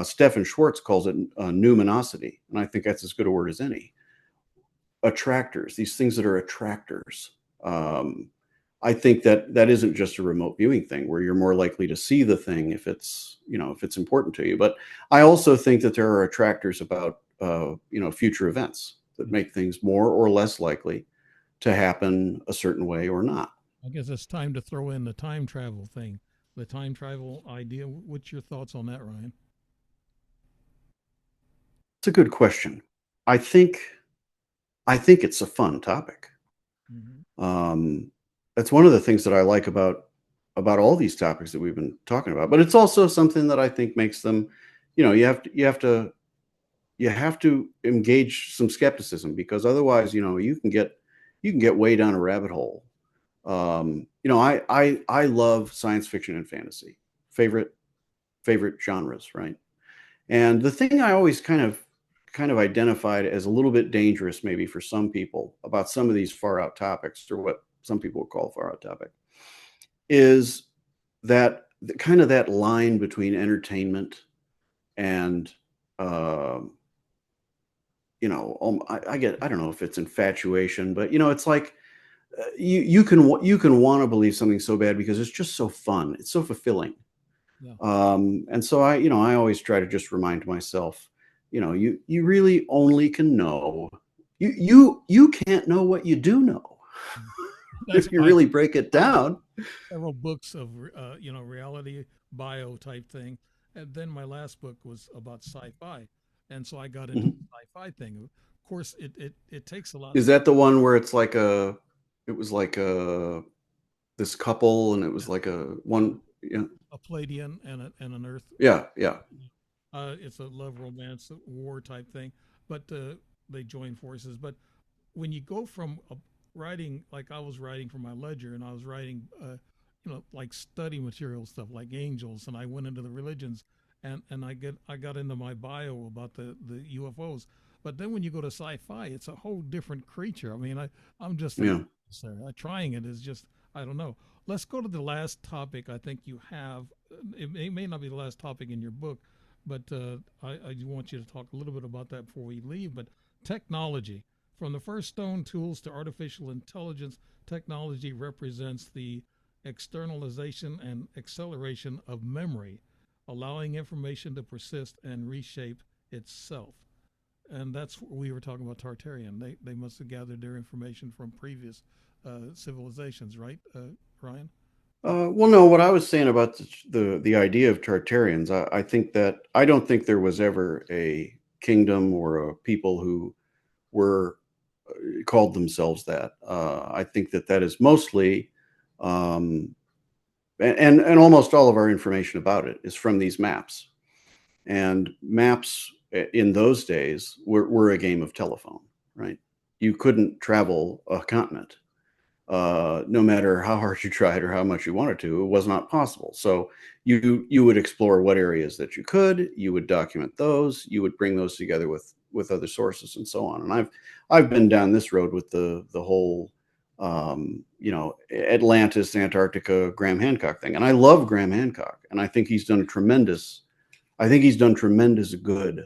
Stefan Schwartz calls it numinosity, and I think that's as good a word as any. Attractors, these things that are attractors. I think that isn't just a remote viewing thing where you're more likely to see the thing if it's important to you. But I also think that there are attractors about future events that make things more or less likely to happen a certain way or not. I guess it's time to throw in the time travel thing, the time travel idea. What's your thoughts on that, Ryan? It's a good question. I think it's a fun topic. Mm-hmm. That's one of the things that I like about all these topics that we've been talking about. But it's also something that I think makes them, you have to engage some skepticism, because otherwise, you can get way down a rabbit hole. I love science fiction and fantasy, favorite genres, right? And the thing I always kind of identified as a little bit dangerous, maybe for some people, about some of these far out topics, or what some people would call far out topic, is that kind of that line between entertainment and I don't know if it's infatuation, but it's like you can want to believe something so bad because it's just so fun, it's so fulfilling. Yeah. And so I always try to just remind myself, you really only can know You can't know what you do know. That's If you why really break it I've down. several books of reality bio type thing, and then my last book was about sci-fi, and so I got into Mhm. the sci-fi thing. Of course, it takes a lot of Is that the one where it's like it was like this couple, and it was yeah, like a yeah, one, yeah, a Palladian and an Earth. yeah, yeah, It's a love romance war type thing, but they join forces. But when you go from writing, like I was writing for my ledger, and I was writing, like study material stuff, like angels, and I went into the religions, and I got into my bio about the UFOs. But then when you go to sci-fi, it's a whole different creature. I mean, I'm just an yeah. sir. Trying it is just I don't know. Let's go to the last topic. I think you have. It may not be the last topic in your book, but I want you to talk a little bit about that before we leave. But technology, from the first stone tools to artificial intelligence, technology represents the externalization and acceleration of memory, allowing information to persist and reshape itself. And that's what we were talking about Tartarian. They must have gathered their information from previous civilizations, right, Ryan? Well, no, what I was saying about the idea of Tartarians, I think that I don't think there was ever a kingdom or a people who were called themselves that. I think that that is mostly, um, and almost all of our information about it is from these maps. And maps in those days were a game of telephone, right? You couldn't travel a continent, no matter how hard you tried or how much you wanted to. It was not possible. So you would explore what areas that you could. You would document those. You would bring those together with other sources and so on. And I've been down this road with the whole Atlantis, Antarctica, Graham Hancock thing. And I love Graham Hancock, and I think he's done tremendous good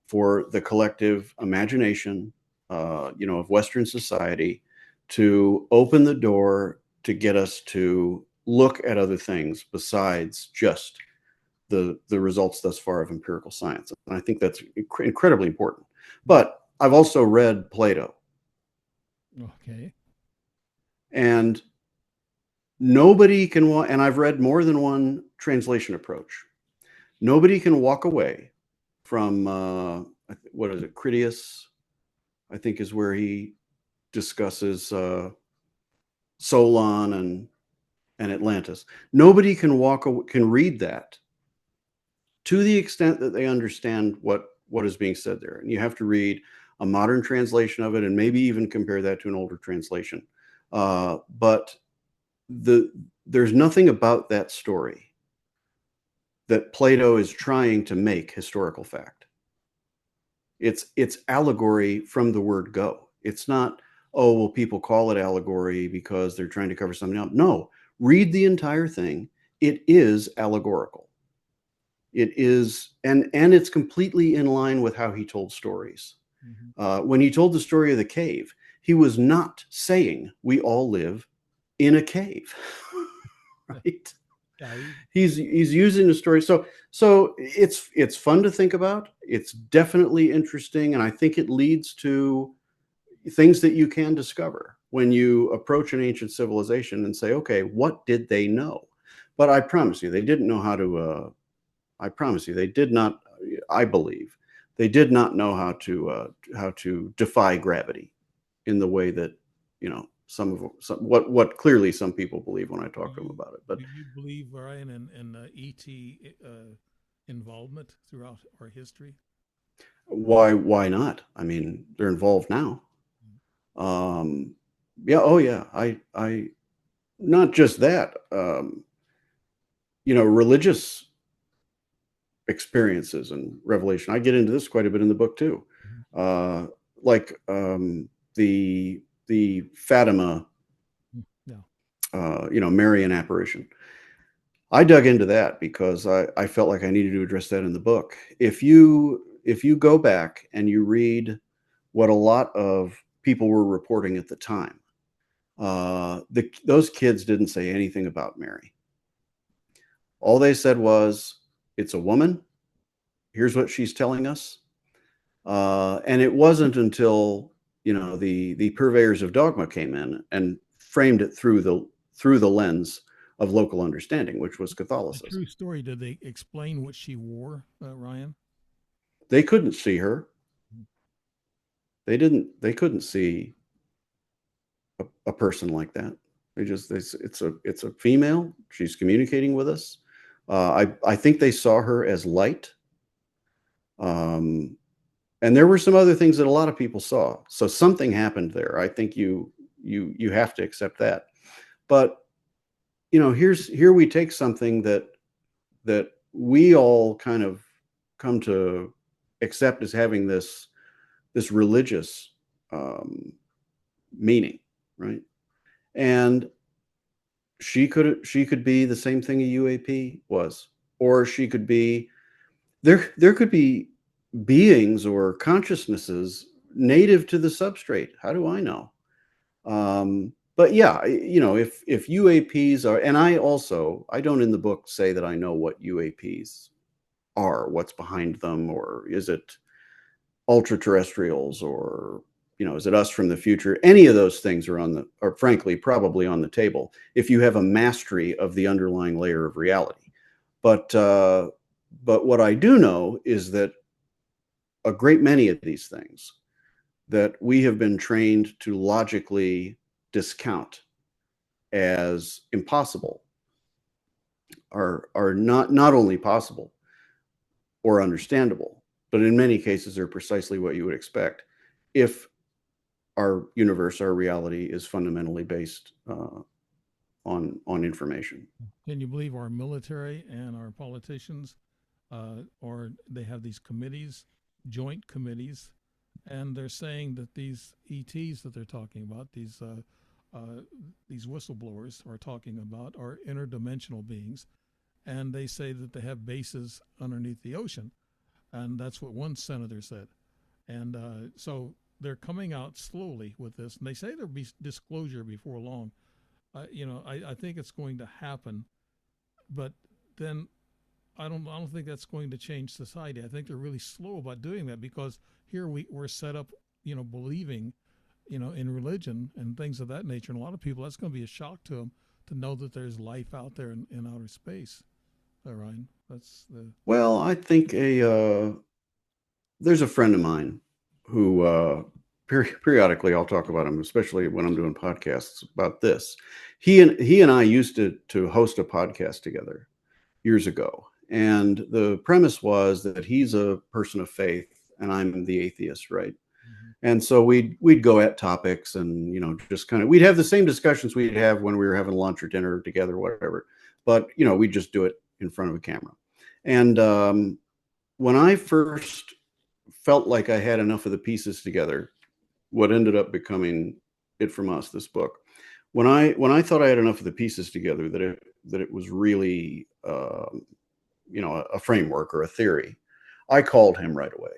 for the collective imagination, of Western society, to open the door to get us to look at other things besides just the results thus far of empirical science. And I think that's incredibly important. But I've also read Plato, Okay. and nobody can, and I've read more than one translation approach. Nobody can walk away from what is it, Critias, I think is where he discusses Solon and Atlantis. Nobody can read that to the extent that they understand what is being said there. And you have to read a modern translation of it, and maybe even compare that to an older translation. But there's nothing about that story that Plato is trying to make historical fact. It's allegory from the word go. It's not, oh, well, people call it allegory because they're trying to cover something else. No, read the entire thing. It is allegorical. It is, and it's completely in line with how he told stories. Mm-hmm. When he told the story of the cave, he was not saying we all live in a cave, right? Yeah. He's using the story. So it's fun to think about. It's definitely interesting, and I think it leads to things that you can discover when you approach an ancient civilization and say, okay, what did they know? But I promise you, they didn't know how to. I promise you, they did not. I believe they did not know how to defy gravity in the way that what clearly some people believe when I Do talk to them you about it. But do you believe, Ryan, in ET involvement throughout our history? why not? I mean, they're involved now. Um, yeah, oh yeah. I not just that. Religious experiences and revelation. I get into this quite a bit in the book too. Mhm. Uh, like the Fatima, Yeah. Marian apparition. I dug into that because I felt like I needed to address that in the book. If you go back and you read what a lot of people were reporting at the time, those kids didn't say anything about Mary. All they said was, "It's a woman. Here's what she's telling us." And it wasn't until the purveyors of dogma came in and framed it through the lens of local understanding, which was The Catholicism. true story, did they explain what she wore, Ryan? They couldn't see her. They couldn't see a person like that. It's a female. She's communicating with us. I think they saw her as light. And there were some other things that a lot of people saw. So something happened there. I think you have to accept that. But here we take something that we all kind of come to accept as having this religious meaning, right? And she could be the same thing a UAP was, or she could be there could be beings or consciousnesses native to the substrate. How do I know? But yeah, if UAPs are, and I don't in the book say that I know what UAPs are, what's behind them, or is it ultra terrestrials, or is it us from the future? Any of those things are frankly probably on the table if you have a mastery of the underlying layer of reality. But what I do know is that a great many of these things that we have been trained to logically discount as impossible are not only possible or understandable, but in many cases are precisely what you would expect if our universe, our reality, is fundamentally based on information. Can you believe our military and our politicians, or they have these committees, joint committees, and they're saying that these ETs that they're talking about, these whistleblowers are talking about, are interdimensional beings, and they say that they have bases underneath the ocean, and that's what one senator said. And so they're coming out slowly with this, and they say there'll be disclosure before long. I think it's going to happen, but then I don't think that's going to change society. I think they're really slow about doing that because here we're set up, believing, in religion and things of that nature. And a lot of people, that's going to be a shock to them to know that there's life out there in outer space. Ryan, that's the Well, I think there's a friend of mine who periodically I'll talk about him, especially when I'm doing podcasts about this. He and I used to host a podcast together years ago, and the premise was that he's a person of faith and I'm the atheist, right? Mhm. And so we'd go at topics, and just kind of we'd have the same discussions we'd have when we were having lunch or dinner together, whatever. But we'd just do it in front of a camera. And when I first felt like I had enough of the pieces together, what ended up becoming It From Us, this book, when I thought I had enough of the pieces together that it was really a framework or a theory, I called him right away.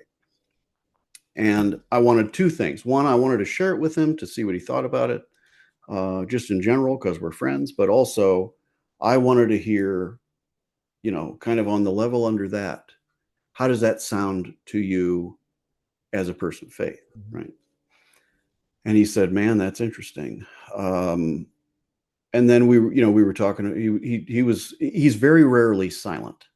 And I wanted two things. One, I wanted to share it with him to see what he thought about it, just in general, because we're friends. But also, I wanted to hear, kind of on the level under that, how does that sound to you as a person of faith, Mhm. right? And he said, "Man, that's interesting." And then we were talking. He's very rarely silent,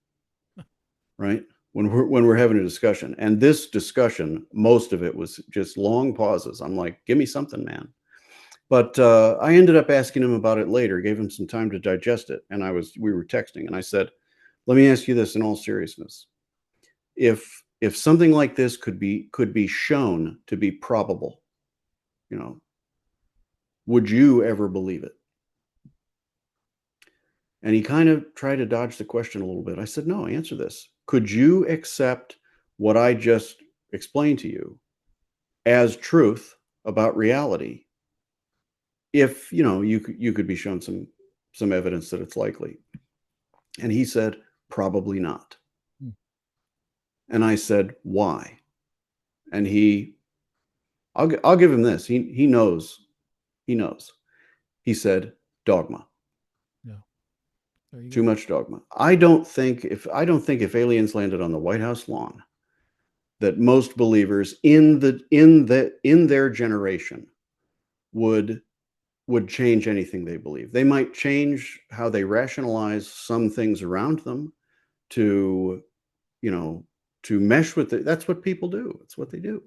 right? When we're having a discussion, and this discussion, most of it was just long pauses. I'm like, "Give me something, man." But I ended up asking him about it later, gave him some time to digest it, and we were texting, and I said, "Let me ask you this in all seriousness: if something like this could be shown to be probable, you know, would you ever believe it?" And he kind of tried to dodge the question a little bit. I said, "No, answer this. Could you accept what I just explained to you as truth about reality if, you could be shown some evidence that it's likely?" And he said, "Probably not." Hmm. And I said, "Why?" And I'll give him this. He knows. He knows. He said, "Dogma. Yeah, there you Too go. much dogma." I don't think if aliens landed on the White House lawn that most believers in their generation would change anything they believe. They might change how they rationalize some things around them to, to mesh with it. That's what people do. It's what they do.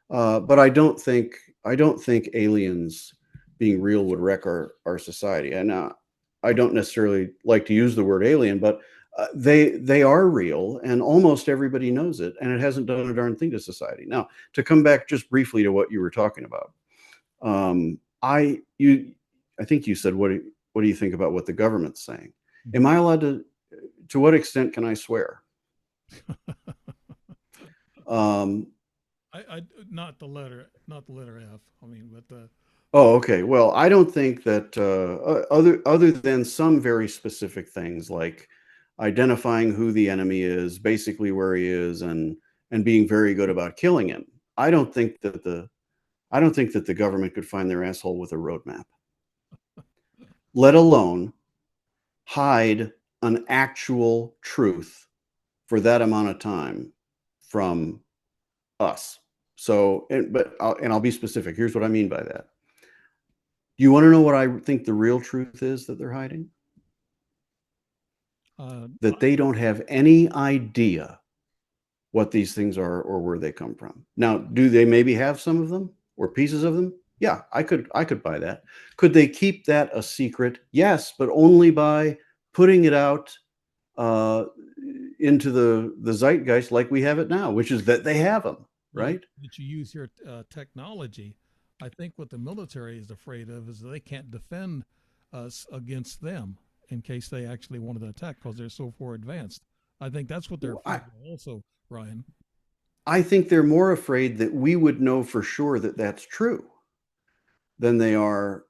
But I don't think aliens being real would wreck our society. And I don't necessarily like to use the word alien, but they are real, and almost everybody knows it, and it hasn't done a darn thing to society. Now, to come back just briefly to what you were talking about, I think you said, what do you think about what the government's saying? Am I allowed to what extent can I swear? I not the letter F. I mean, but the. Oh, okay. Well, I don't think that other than some very specific things like identifying who the enemy is, basically where he is, and being very good about killing him. I don't think that the government could find their asshole with a roadmap, let alone hide an actual truth for that amount of time from us. So, I'll be specific. Here's what I mean by that. Do you want to know what I think the real truth is that they're hiding? That they don't have any idea what these things are or where they come from. Now, do they maybe have some of them or pieces of them? Yeah, I could buy that. Could they keep that a secret? Yes, but only by putting it out into the zeitgeist like we have it now, which is that they have them, right? That you use your technology. I think what the military is afraid of is that they can't defend us against them in case they actually wanted to attack because they're so far advanced. I think that's what they're afraid of also, Ryan. I think they're more afraid that we would know for sure that that's true than they are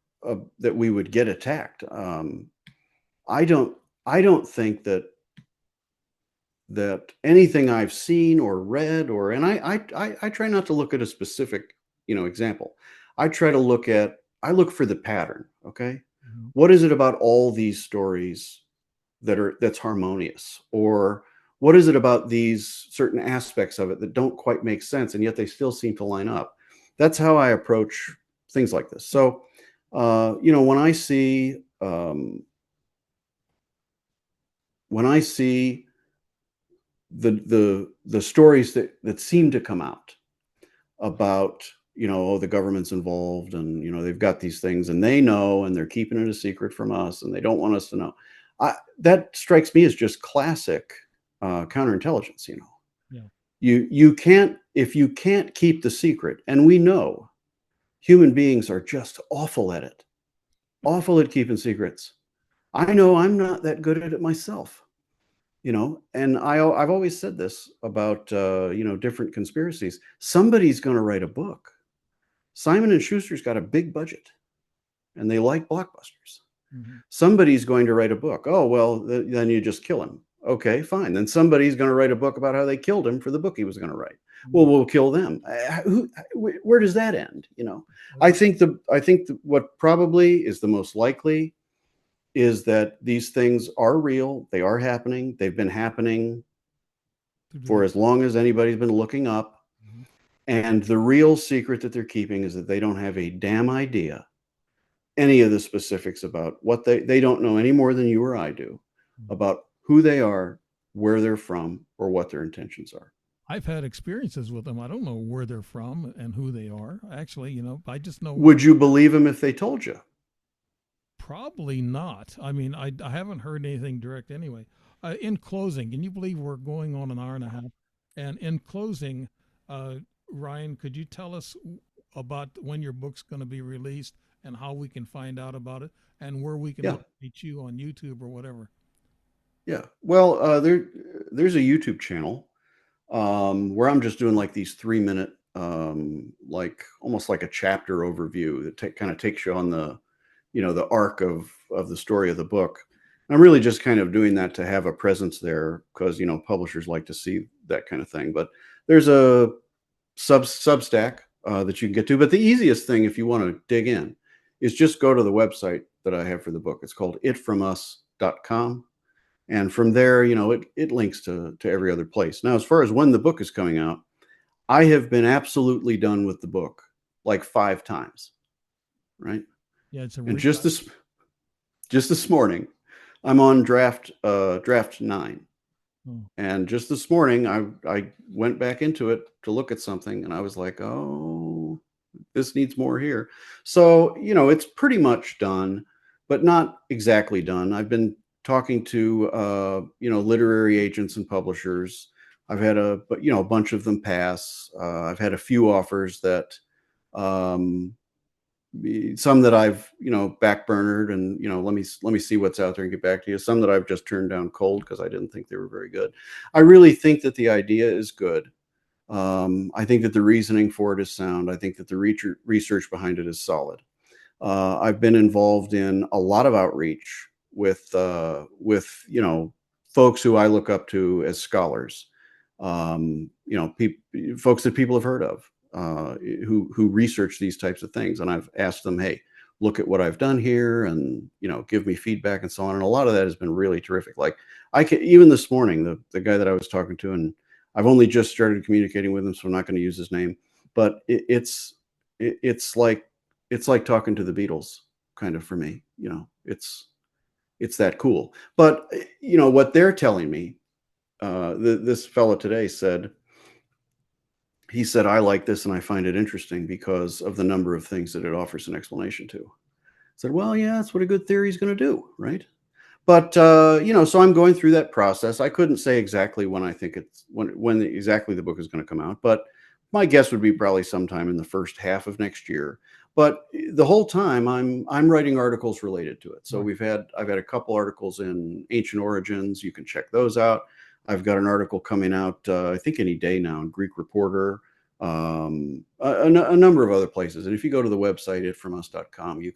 that we would get attacked. I don't think that anything I've seen or read and I try not to look at a specific, example. I look for the pattern. Okay. Mm-hmm. What is it about all these stories that's harmonious, or what is it about these certain aspects of it that don't quite make sense and yet they still seem to line up? That's how I approach things like this. So, when I see the stories that seem to come out about, the government's involved, and they've got these things and they know, and they're keeping it a secret from us and they don't want us to know. That strikes me as just classic counterintelligence. Yeah. You can't, if you can't keep the secret, and we know human beings are just awful at it, awful at keeping secrets. I know I'm not that good at it myself. And I've always said this about, different conspiracies. Somebody's going to write a book. Simon & Schuster's got a big budget and they like blockbusters. Mm-hmm. Somebody's going to write a book. Oh, well, then you just kill him. Okay, fine. Then somebody's going to write a book about how they killed him for the book he was going to write. Mm-hmm. Well, we'll kill them. Where does that end? I think what probably is the most likely is that these things are real. They are happening. They've been happening for as long as anybody's been looking up. Mm-hmm. And the real secret that they're keeping is that they don't have a damn idea any of the specifics about what they don't know any more than you or I do about who they are, where they're from, or what their intentions are. I've had experiences with them. I don't know where they're from and who they are. Actually, I just know. Would you believe them if they told you? Probably not. I mean, I haven't heard anything direct anyway. In closing, can you believe we're going on an hour and a half? And in closing, Ryan, could you tell us about when your book's going to be released and how we can find out about it and where we can reach you on YouTube or whatever? Yeah. Well, there's a YouTube channel where I'm just doing like these 3-minute, like almost like a chapter overview that kind of takes you on the arc of the story of the book. I'm really just kind of doing that to have a presence there because, publishers like to see that kind of thing. But there's a Substack that you can get to. But the easiest thing, if you want to dig in, is just go to the website that I have for the book. It's called itfromus.com. And from there, it links to every other place. Now, as far as when the book is coming out, I have been absolutely done with the book like 5 times, right? Yeah, it's a And re- just this morning, I'm on draft 9. oh, And just this morning, I went back into it to look at something, and I was like, oh, this needs more here. So, it's pretty much done, but not exactly done. I've been talking to, literary agents and publishers. I've had a bunch of them pass. I've had a few offers that, um, some that I've backburnered, and let me see what's out there and get back to you. Some that I've just turned down cold because I didn't think they were very good. I really think that the idea is good. I think that the reasoning for it is sound. I think that the research behind it is solid. I've been involved in a lot of outreach with folks who I look up to as scholars. Folks that people have heard of, who research these types of things, and I've asked them, hey, look at what I've done here, and give me feedback and so on. And a lot of that has been really terrific. Like even this morning, the guy that I was talking to, and I've only just started communicating with him, so I'm not going to use his name, but it's like talking to the Beatles, kind of, for me. It's that cool. But what they're telling me, this fellow today said, he said, I like this and I find it interesting because of the number of things that it offers an explanation to. I said, well, yeah, that's what a good theory is going to do, right? But so I'm going through that process. I couldn't say exactly when I think when exactly the book is going to come out, but my guess would be probably sometime in the first half of next year. But the whole time I'm writing articles related to it. So right. I've had a couple articles in Ancient Origins. You can check those out. I've got an article coming out, I think any day now, in Greek Reporter, a number of other places. And if you go to the website itfromus.com, you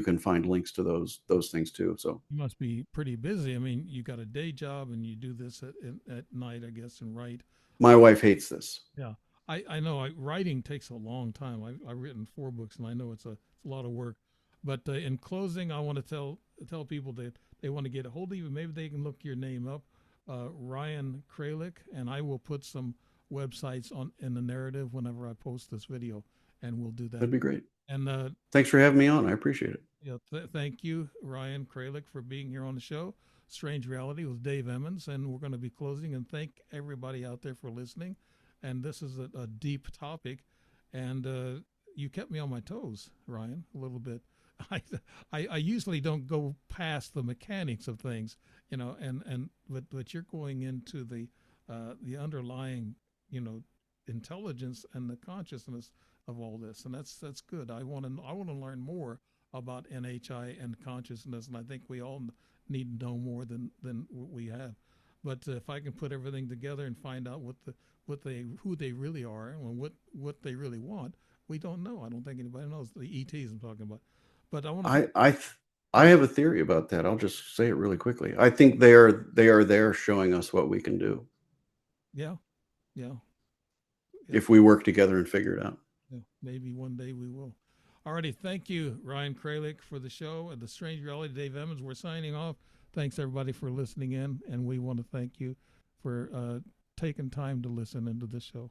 can find links to those things too. So You must be pretty busy. I mean, you got a day job and you do this at night, I guess, and write. my wife hates this. Yeah, I know. Writing takes a long time. I've written 4 books, and I know it's a lot of work. But in closing, I want to tell people that they want to get a hold of you. Maybe they can look your name up, Ryan Kralik, and I will put some websites on in the narrative whenever I post this video, and we'll do that. That'd be great. And Thanks for having me on. I appreciate it. thank you, Ryan Kralik, for being here on the show. Strange Reality with Dave Emmons, and we're going to be closing. And thank everybody out there for listening. And this is a deep topic, and you kept me on my toes, Ryan, a little bit. I, I usually don't go past the mechanics of things, but you're going into the underlying, you know, intelligence and the consciousness of all this, and that's good. I want to learn more about NHI and consciousness, and I think we all need to know more than what we have. But if I can put everything together and find out what they who they really are and what they really want, we don't know. I don't think anybody knows the ETs I'm talking about. But I want to I thank. I I have a theory about that. I'll just say it really quickly. I think they are there showing us what we can do Yeah, yeah, yeah, if we work together and figure it out. yeah. Maybe one day we will. Alrighty, thank you, Ryan Kralik, for the show. And the Strange Reality, Dave Emmons. We're signing off. Thanks everybody for listening in, and we want to thank you for taking time to listen into the show.